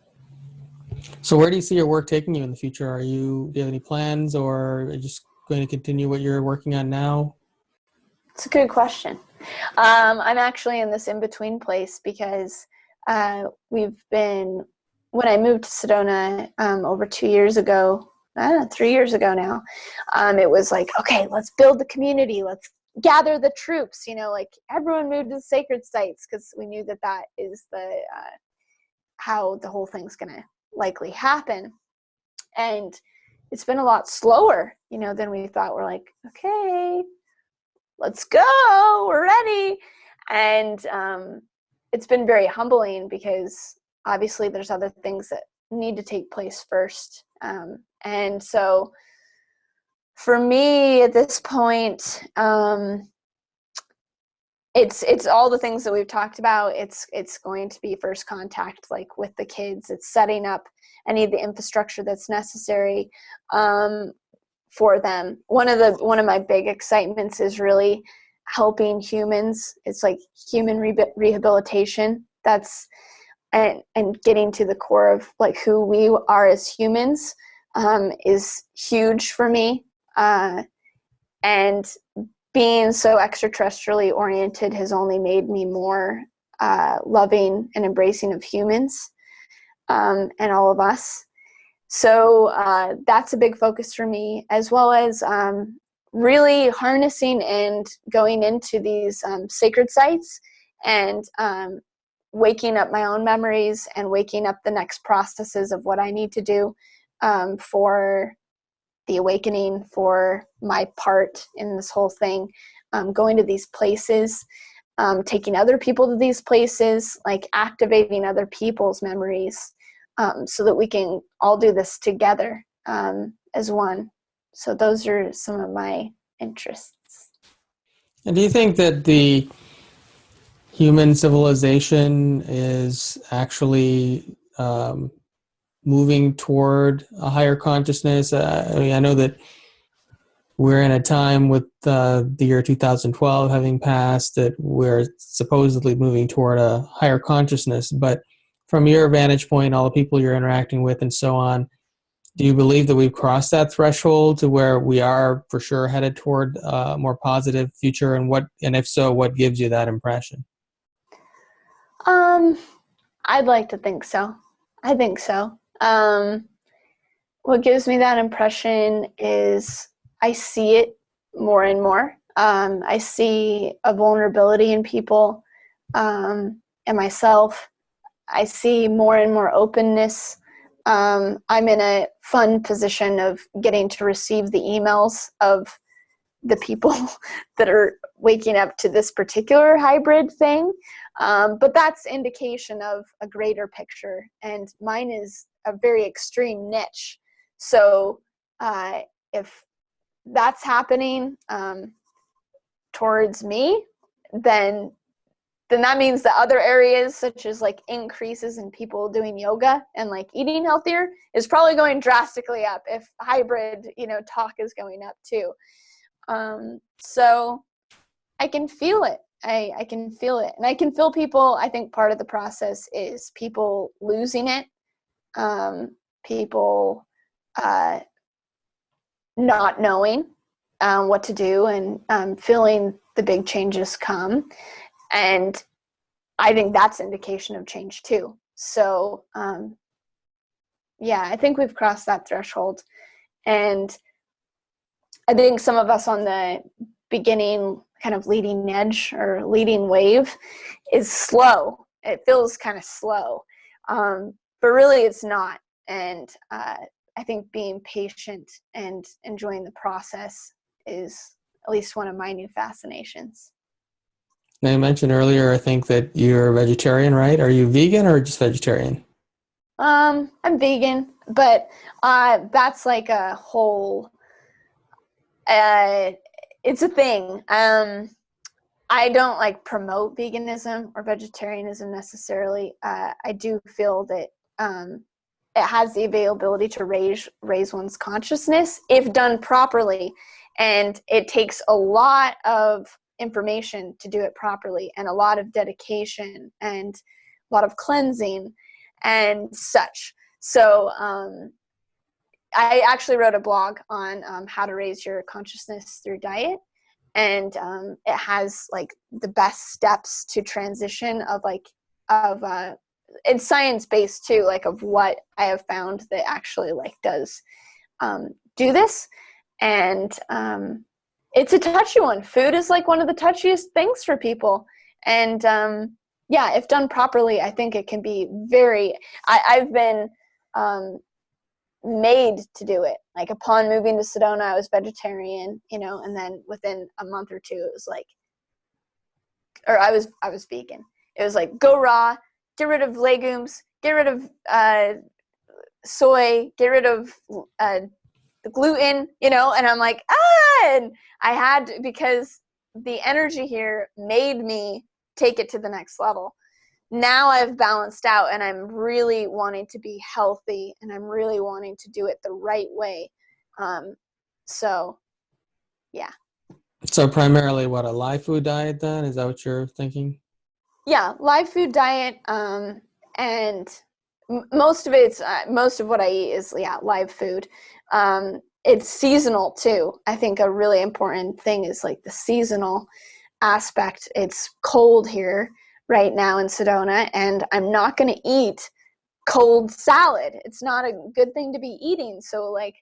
So where do you see your work taking you in the future? Do you have any plans, or are you just going to continue what you're working on now? It's a good question. I'm actually in this in-between place because when I moved to Sedona over 2 years ago, 3 years ago now, it was like, okay, let's build the community. Let's gather the troops, like everyone moved to the sacred sites because we knew that is how the whole thing's going to likely happen. And it's been a lot slower, than we thought. We're like, okay, let's go, we're ready. And it's been very humbling because obviously there's other things that need to take place first. And so for me at this point, it's all the things that we've talked about. It's going to be first contact, like with the kids. It's setting up any of the infrastructure that's necessary for them. One of my big excitements is really helping humans. It's like human rehabilitation. And getting to the core of like who we are as humans is huge for me. And being so extraterrestrially oriented has only made me more loving and embracing of humans and all of us. So that's a big focus for me, as well as really harnessing and going into these sacred sites and waking up my own memories and waking up the next processes of what I need to do for the awakening, for my part in this whole thing, going to these places, taking other people to these places, like activating other people's memories so that we can all do this together as one. So those are some of my interests. And do you think that the human civilization is actually moving toward a higher consciousness? I know that we're in a time with the year 2012 having passed that we're supposedly moving toward a higher consciousness. But from your vantage point, all the people you're interacting with and so on, do you believe that we've crossed that threshold to where we are for sure headed toward a more positive future? And if so, what gives you that impression? I'd like to think so. I think so. What gives me that impression is I see it more and more. I see a vulnerability in people and myself. I see more and more openness. I'm in a fun position of getting to receive the emails of the people that are waking up to this particular hybrid thing. But that's indication of a greater picture. And mine is a very extreme niche. So if that's happening towards me, then that means the other areas, such as like increases in people doing yoga and like eating healthier, is probably going drastically up if hybrid, talk is going up too. So I can feel it. I can feel it. And I can feel people. I think part of the process is people losing it. People not knowing what to do and feeling the big changes come. And I think that's indication of change too. So, I think we've crossed that threshold. And I think some of us on the beginning kind of leading edge or leading wave is slow. It feels kind of slow, but really it's not. And I think being patient and enjoying the process is at least one of my new fascinations. Now, you mentioned earlier, I think, that you're a vegetarian, right? Are you vegan or just vegetarian? I'm vegan, but that's like a whole, it's a thing. I don't like promote veganism or vegetarianism necessarily. I do feel that it has the availability to raise one's consciousness if done properly, and it takes a lot of information to do it properly, and a lot of dedication and a lot of cleansing and such. So I actually wrote a blog on how to raise your consciousness through diet, and it has like the best steps to transition of it's science-based too, like of what I have found that actually like does do this. And it's a touchy one. Food is like one of the touchiest things for people. And yeah, if done properly, I think it can be very, I've been made to do it. Like upon moving to Sedona, I was vegetarian, and then within a month or two, it was like, or I was vegan. It was like, go raw, get rid of legumes, get rid of soy, get rid of the gluten, and I'm like, and I had to, because the energy here made me take it to the next level. Now I've balanced out, and I'm really wanting to be healthy, and I'm really wanting to do it the right way. So, yeah. So primarily what, a live food diet then? Is that what you're thinking? Yeah, live food diet, and most of what I eat is live food. It's seasonal too. I think a really important thing is like the seasonal aspect. It's cold here right now in Sedona, and I'm not going to eat cold salad. It's not a good thing to be eating. So like,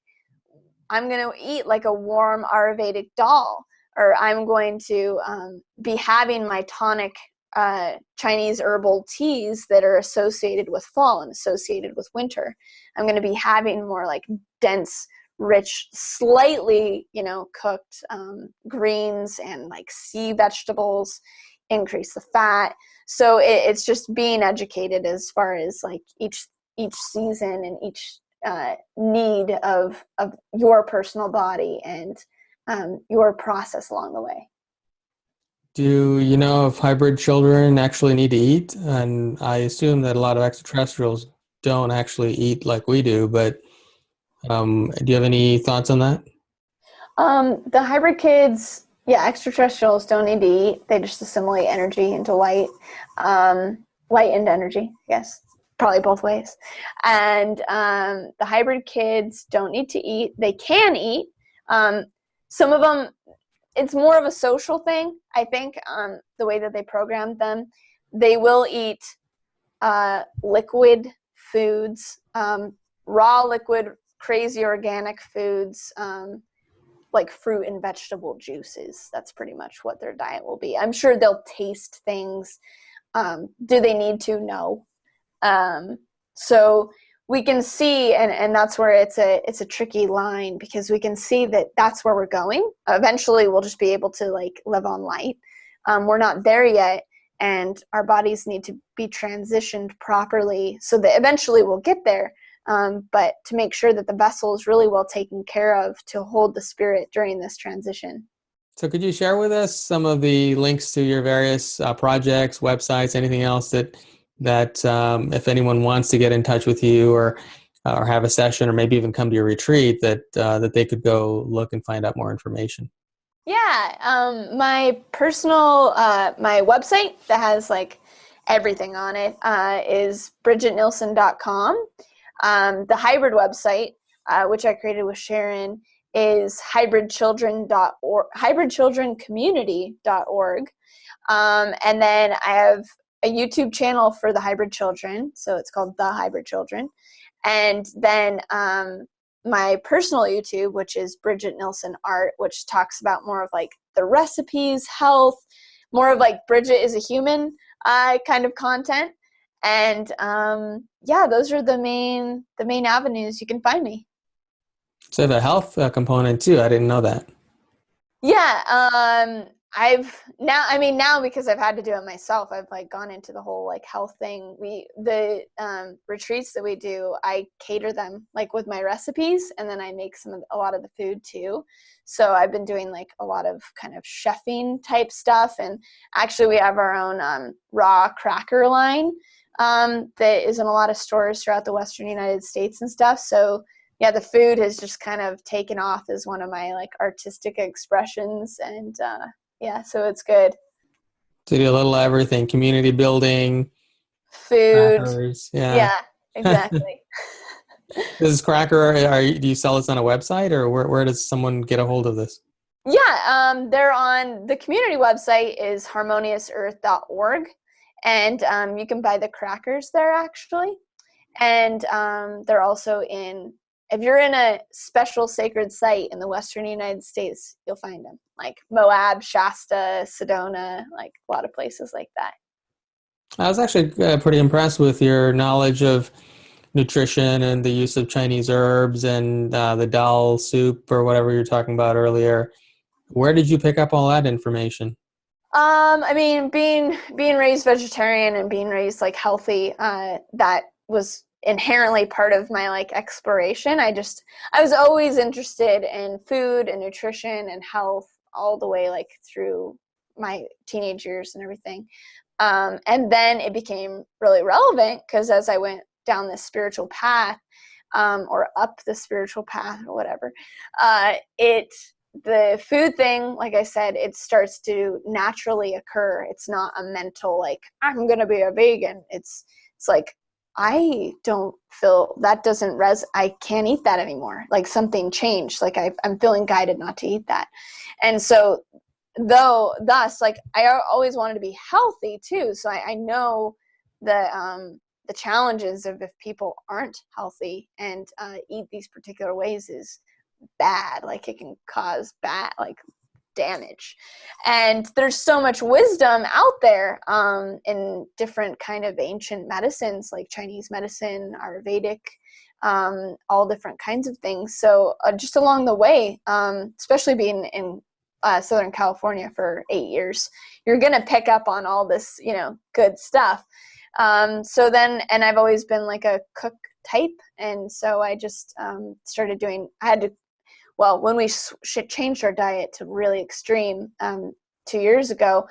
I'm going to eat like a warm Ayurvedic dal, or I'm going to be having my tonic Chinese herbal teas that are associated with fall and associated with winter. I'm going to be having more like dense, rich, slightly, cooked greens and like sea vegetables, increase the fat. So it's just being educated as far as like each season and each need of your personal body and your process along the way. Do you know if hybrid children actually need to eat? And I assume that a lot of extraterrestrials don't actually eat like we do, but do you have any thoughts on that? The hybrid kids, extraterrestrials don't need to eat. They just assimilate energy into light. Light into energy, yes. Probably both ways. And the hybrid kids don't need to eat. They can eat. Some of them, it's more of a social thing, I think, the way that they programmed them. They will eat liquid foods, raw liquid, crazy organic foods, like fruit and vegetable juices. That's pretty much what their diet will be. I'm sure they'll taste things. Do they need to? No. So we can see, and that's where it's a tricky line, because we can see that that's where we're going. Eventually we'll just be able to like live on light. We're not there yet, and our bodies need to be transitioned properly so that eventually we'll get there. But to make sure that the vessel is really well taken care of to hold the spirit during this transition. So could you share with us some of the links to your various projects, websites, anything else that if anyone wants to get in touch with you or have a session or maybe even come to your retreat, that they could go look and find out more information? Yeah, my personal, my website that has like everything on it is bridgetnielsen.com. The hybrid website, which I created with Sharon, is hybridchildrencommunity.org. And then I have a YouTube channel for the hybrid children, so it's called The Hybrid Children. And then my personal YouTube, which is Bridget Nielsen Art, which talks about more of like the recipes, health, more of like Bridget is a human kind of content. And yeah, those are the main avenues you can find me. So you have a health component too. I didn't know that. Yeah, now because I've had to do it myself, I've like gone into the whole like health thing. The retreats that we do, I cater them like with my recipes, and then I make a lot of the food too. So I've been doing like a lot of kind of chefing type stuff, and actually we have our own raw cracker line that is in a lot of stores throughout the Western United States and stuff. So yeah, the food has just kind of taken off as one of my like artistic expressions, and yeah, so it's good. So you do a little everything, community building, Food, crackers. Yeah. yeah, exactly. This is cracker. Do you sell this on a website, or where does someone get a hold of this? Yeah, they're on the community website is harmoniousearth.org, and you can buy the crackers there actually, and they're also if you're in a special sacred site in the Western United States, you'll find them, like Moab, Shasta, Sedona, like a lot of places like that. I was actually pretty impressed with your knowledge of nutrition and the use of Chinese herbs and the dal soup or whatever you were talking about earlier. Where did you pick up all that information? I mean, being raised vegetarian and being raised like healthy, that was inherently part of my like exploration. I was always interested in food and nutrition and health all the way like through my teenage years and everything. And then it became really relevant because as I went down this spiritual path, or up the spiritual path or whatever, the food thing, like I said, it starts to naturally occur. It's not a mental, like, I'm going to be a vegan. It's like, I don't feel that I can't eat that anymore. Like something changed. Like I'm feeling guided not to eat that. And so thus, like I always wanted to be healthy too. So I know the challenges of if people aren't healthy and eat these particular ways is bad. Like it can cause bad like damage, and there's so much wisdom out there in different kind of ancient medicines like Chinese medicine, Ayurvedic, all different kinds of things. So just along the way, especially being in Southern California for 8 years, you're gonna pick up on all this good stuff. So then, and I've always been like a cook type, and so I just started doing, when we changed our diet to really extreme 2 years ago,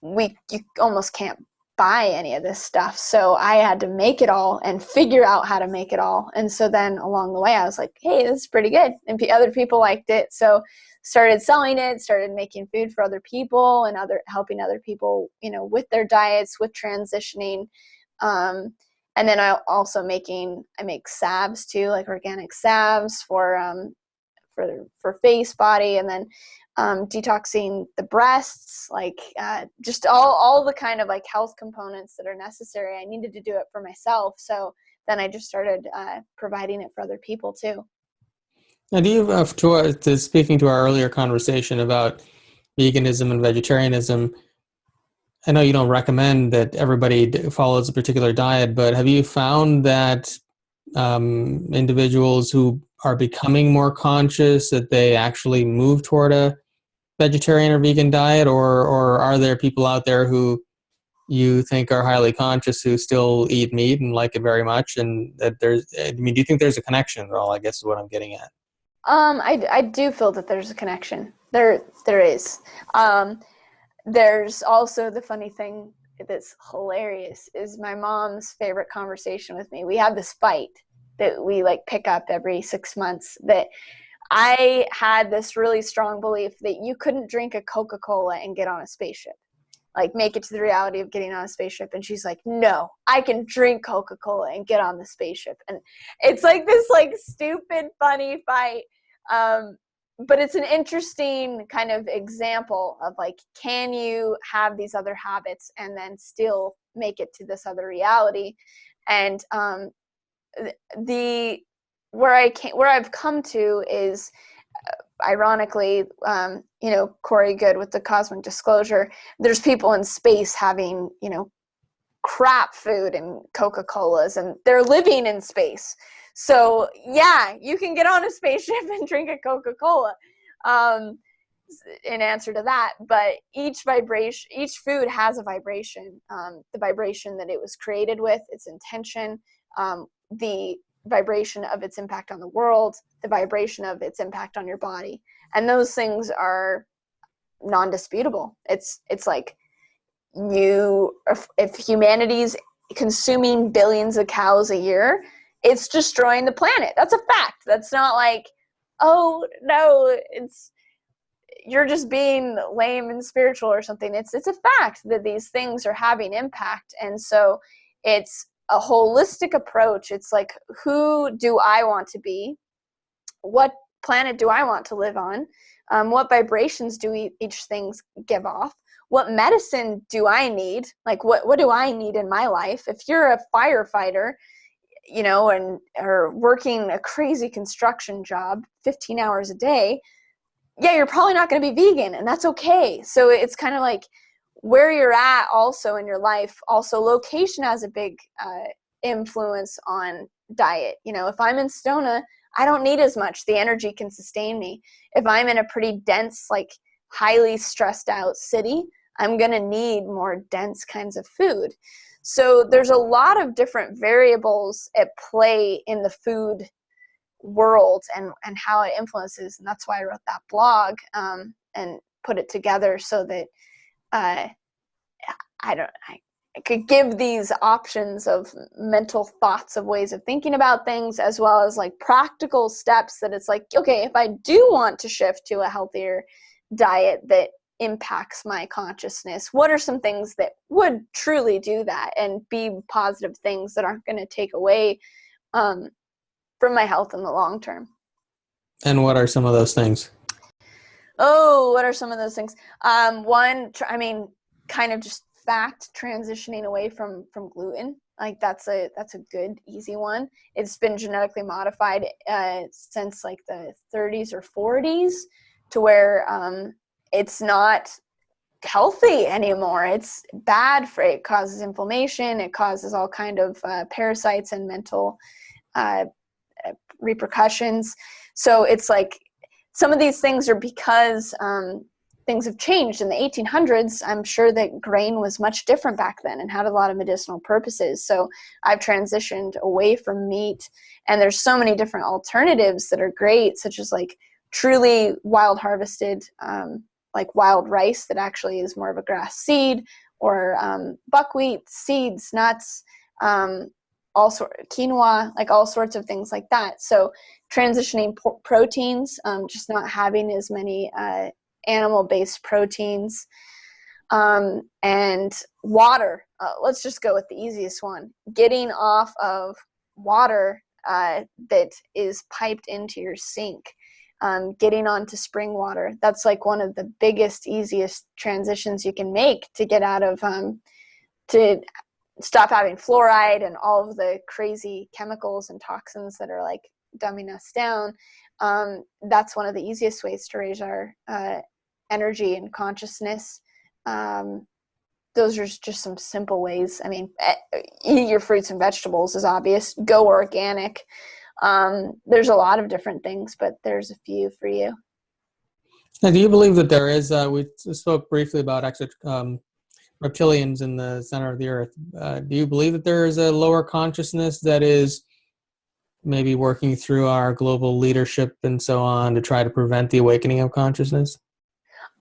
you almost can't buy any of this stuff. So I had to make it all and figure out how to make it all. And so then along the way, I was like, hey, this is pretty good. And other people liked it. So started selling it, started making food for other people and helping other people, with their diets, with transitioning. And then I make salves too, like organic salves for face, body, and then detoxing the breasts, like just all the kind of like health components that are necessary. I needed to do it for myself, so then I just started providing it for other people too. Now, do you, speaking to our earlier conversation about veganism and vegetarianism, I know you don't recommend that everybody follows a particular diet, but have you found that individuals who are becoming more conscious that they actually move toward a vegetarian or vegan diet, or are there people out there who you think are highly conscious who still eat meat and like it very much, and that do you think there's a connection at all, I guess is what I'm getting at. I do feel that there's a connection. There is. There's also the funny thing that's hilarious is my mom's favorite conversation with me. We have this fight that we like pick up every 6 months, that I had this really strong belief that you couldn't drink a Coca-Cola and get on a spaceship, like make it to the reality of getting on a spaceship. And she's like, no, I can drink Coca-Cola and get on the spaceship. And it's like this like stupid, funny fight. But it's an interesting kind of example of like, can you have these other habits and then still make it to this other reality? And the where I've come to is, ironically, Corey Good with the Cosmic Disclosure, there's people in space having, crap food and Coca-Colas, and they're living in space. So yeah, you can get on a spaceship and drink a Coca-Cola, in answer to that. But each food has a vibration, the vibration that it was created with, its intention, the vibration of its impact on the world, the vibration of its impact on your body. And those things are non-disputable. It's like, if humanity's consuming billions of cows a year, it's destroying the planet. That's a fact. That's not like, oh no, you're just being lame and spiritual or something. It's a fact that these things are having impact. And so it's a holistic approach. It's like, who do I want to be? What planet do I want to live on? What vibrations do each thing give off? What medicine do I need? Like, what do I need in my life? If you're a firefighter, or working a crazy construction job 15 hours a day, yeah, you're probably not going to be vegan, and that's okay. So it's kind of like where you're at also in your life. Also, location has a big influence on diet. If I'm in Stona, I don't need as much. The energy can sustain me. If I'm in a pretty dense, like highly stressed out city, I'm going to need more dense kinds of food. So there's a lot of different variables at play in the food world and how it influences. And that's why I wrote that blog, and put it together so that I could give these options of mental thoughts, of ways of thinking about things, as well as like practical steps that it's like, okay, if I do want to shift to a healthier diet that impacts my consciousness, what are some things that would truly do that and be positive things that aren't going to take away from my health in the long term? And what are some of those things? Oh, what are some of those things? One, kind of just fact, transitioning away from gluten. Like that's a good, easy one. It's been genetically modified since like the 30s or 40s to where it's not healthy anymore. It's bad for it. Causes inflammation. It causes all kind of parasites and mental repercussions. So it's like some of these things are because things have changed. In the 1800s, I'm sure that grain was much different back then and had a lot of medicinal purposes. So I've transitioned away from meat, and there's so many different alternatives that are great, such as like truly wild harvested, like wild rice that actually is more of a grass seed, or buckwheat, seeds, nuts, quinoa, like all sorts of things like that. So transitioning proteins, just not having as many animal-based proteins, and water. Let's just go with the easiest one. Getting off of water that is piped into your sink. Getting onto spring water. That's like one of the biggest, easiest transitions you can make to get out of, to stop having fluoride and all of the crazy chemicals and toxins that are like dumbing us down. That's one of the easiest ways to raise our energy and consciousness. Those are just some simple ways. I mean, eat your fruits and vegetables is obvious. Go organic. There's a lot of different things, but there's a few for you. Now, do you believe that there is, we spoke briefly about reptilians in the center of the earth. Do you believe that there is a lower consciousness that is maybe working through our global leadership and so on to try to prevent the awakening of consciousness?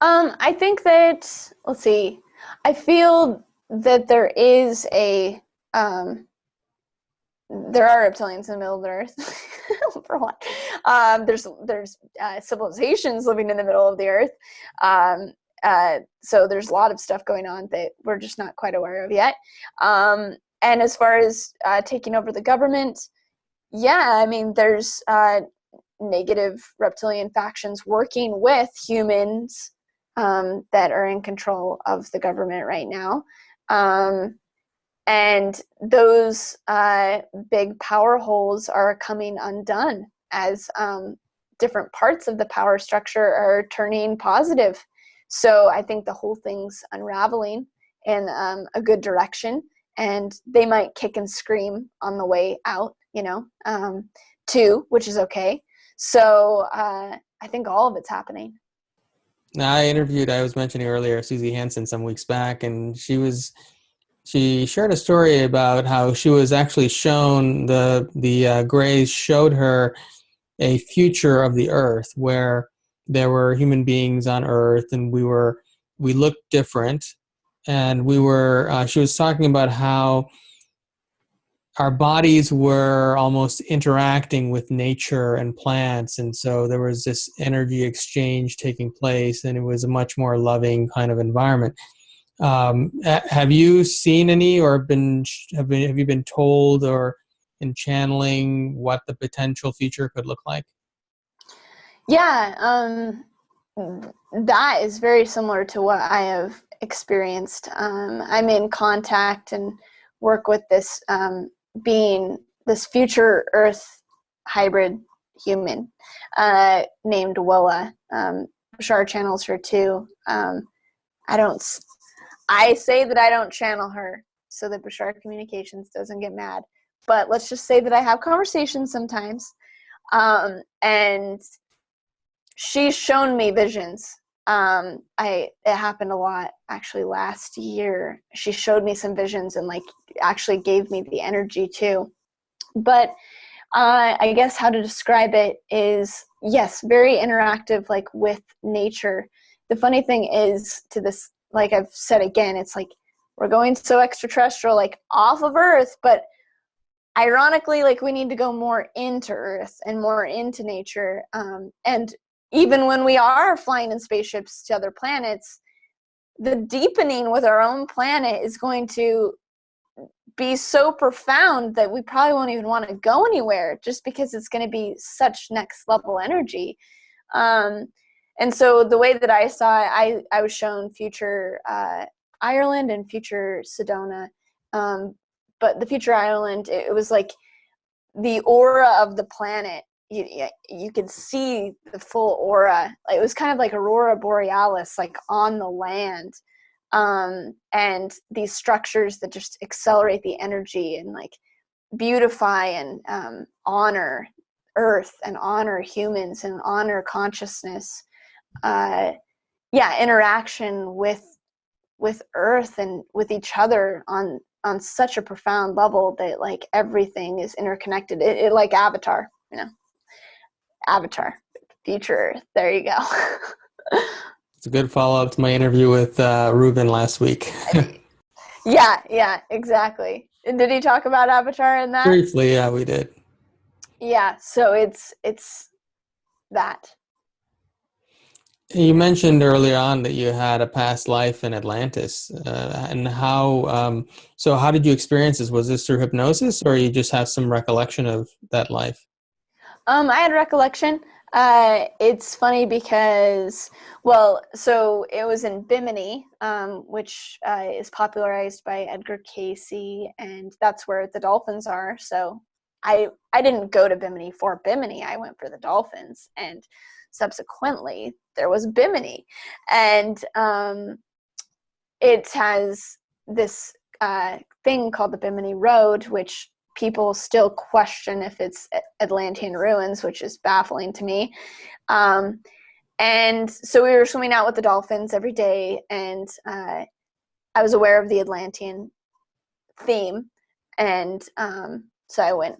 I think that, let's see, I feel that there is there are reptilians in the middle of the earth, for one. There's civilizations living in the middle of the earth. So there's a lot of stuff going on that we're just not quite aware of yet. And as far as taking over the government, yeah, I mean, there's negative reptilian factions working with humans that are in control of the government right now. And those big power holes are coming undone as different parts of the power structure are turning positive. So I think the whole thing's unraveling in a good direction, and they might kick and scream on the way out, too, which is okay. So I think all of it's happening. Now, I was mentioning earlier, Susie Hansen some weeks back, and she shared a story about how she was actually shown, the Greys showed her a future of the Earth where there were human beings on Earth, and we looked different, and she was talking about how our bodies were almost interacting with nature and plants, and so there was this energy exchange taking place, and it was a much more loving kind of environment. Have you seen any, or have you been told, or in channeling, what the potential future could look like? Yeah, that is very similar to what I have experienced. I'm in contact and work with this being, this future Earth hybrid human named Willa. Bashar channels her too. I say that I don't channel her so that Bashar Communications doesn't get mad. But let's just say that I have conversations sometimes. And she's shown me visions. It happened a lot actually last year. She showed me some visions and actually gave me the energy too. But I guess how to describe it is, yes, very interactive, with nature. The funny thing is, to this, like I've said again, it's like we're going so extraterrestrial, off of Earth, but ironically, we need to go more into Earth and more into nature. And even when we are flying in spaceships to other planets, the deepening with our own planet is going to be so profound that we probably won't even want to go anywhere, just because it's going to be such next level energy. And so the way that I saw it, I was shown future Ireland and future Sedona. But the future Ireland, it was like the aura of the planet. You could see the full aura. It was kind of like aurora borealis, on the land. And these structures that just accelerate the energy and beautify and honor Earth and honor humans and honor consciousness. Interaction with Earth and with each other on such a profound level that everything is interconnected. It like Avatar, Avatar, future Earth. There you go. It's a good follow-up to my interview with Ruben last week. Yeah, exactly. And did he talk about Avatar in that? Briefly, yeah, we did. Yeah, so it's that. You mentioned earlier on that you had a past life in Atlantis, and how did you experience this? Was this through hypnosis, or you just have some recollection of that life? I had recollection. It's funny because, so it was in Bimini, which is popularized by Edgar Cayce, and that's where the dolphins are. So I didn't go to Bimini for Bimini. I went for the dolphins, and subsequently there was Bimini, and it has this thing called the Bimini Road, which people still question if it's Atlantean ruins, which is baffling to me. And so we were swimming out with the dolphins every day, and I was aware of the Atlantean theme, and so I went,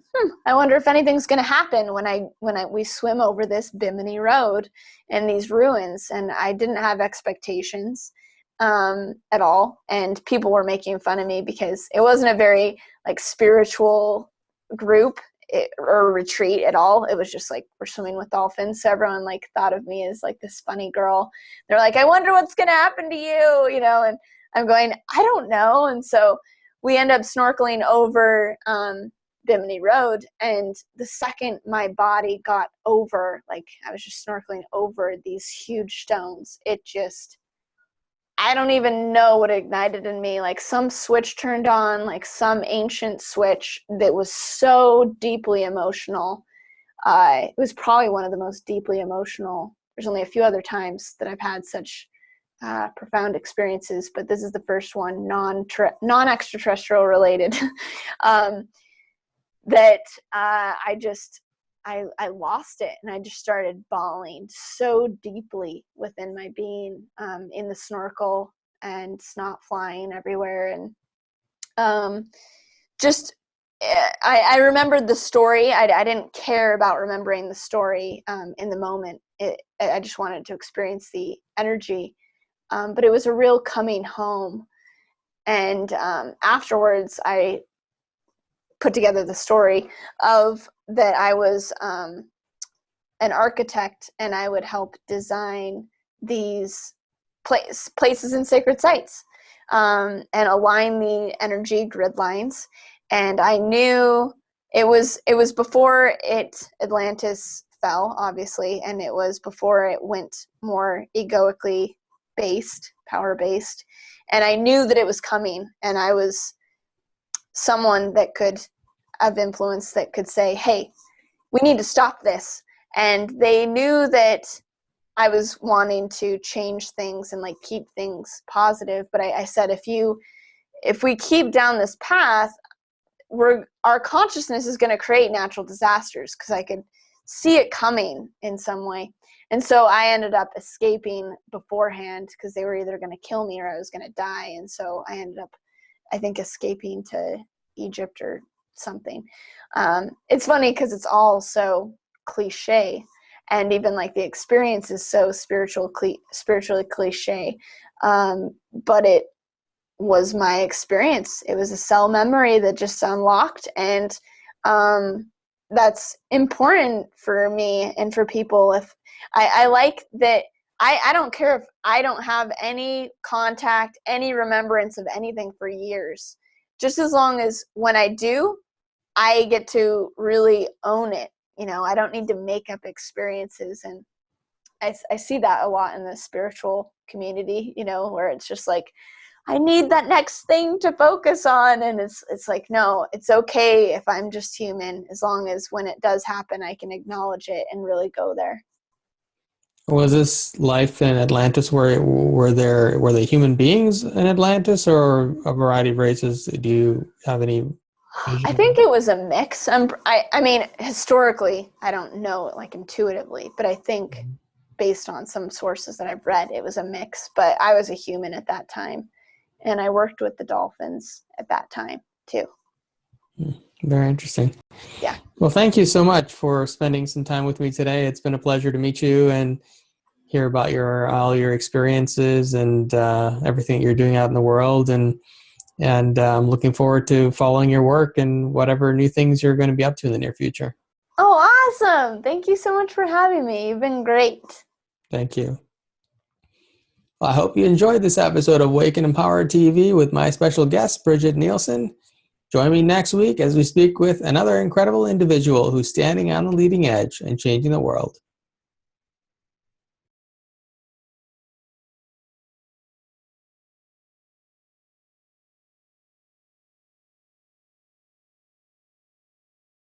I wonder if anything's going to happen when we swim over this Bimini Road and these ruins. And I didn't have expectations at all, and people were making fun of me because it wasn't a very spiritual group or retreat at all. It was just we're swimming with dolphins, so everyone thought of me as this funny girl. They're like, I wonder what's going to happen to you, and I'm going, I don't know. And so we end up snorkeling over Bimini Road, and the second my body got over, I was just snorkeling over these huge stones, it just I don't even know what ignited in me. Like some switch turned on, like some ancient switch that was so deeply emotional. It was probably one of the most deeply emotional. There's only a few other times that I've had such profound experiences, but this is the first one, non-extraterrestrial related, that I lost it, and I just started bawling so deeply within my being, in the snorkel and snot flying everywhere. And I remembered the story. I didn't care about remembering the story in the moment. I just wanted to experience the energy. But it was a real coming home. And afterwards, I put together the story of that I was an architect, and I would help design these places and sacred sites, and align the energy grid lines. And I knew it was before Atlantis fell, obviously, and it was before it went more egoically based, power based. And I knew that it was coming, and I was someone that could have influence, that could say, hey, we need to stop this. And they knew that I was wanting to change things and like keep things positive. But I said, if we keep down this path, our consciousness is going to create natural disasters, because I could see it coming in some way. And so I ended up escaping beforehand, because they were either going to kill me or I was going to die. And so I ended up, I think, escaping to Egypt or something. It's funny because it's all so cliche, and even like the experience is so spiritually cliche. But it was my experience. It was a cell memory that just unlocked, and that's important for me and for people. If I like that, I don't care if I don't have any contact, any remembrance of anything for years, just as long as when I do, I get to really own it. I don't need to make up experiences. And I see that a lot in the spiritual community, where it's just like, I need that next thing to focus on. And it's like, no, it's okay if I'm just human, as long as when it does happen, I can acknowledge it and really go there. Was this life in Atlantis were they human beings in Atlantis, or a variety of races? Do you have any vision? I think it was a mix. I mean, historically, I don't know it like intuitively, but I think based on some sources that I've read, it was a mix. But I was a human at that time, and I worked with the dolphins at that time too. Very interesting. Yeah. Well, thank you so much for spending some time with me today. It's been a pleasure to meet you and hear about all your experiences and everything you're doing out in the world. And I'm looking forward to following your work and whatever new things you're going to be up to in the near future. Oh, awesome. Thank you so much for having me. You've been great. Thank you. Well, I hope you enjoyed this episode of Wake and Empowered TV with my special guest, Bridget Nielsen. Join me next week as we speak with another incredible individual who's standing on the leading edge and changing the world.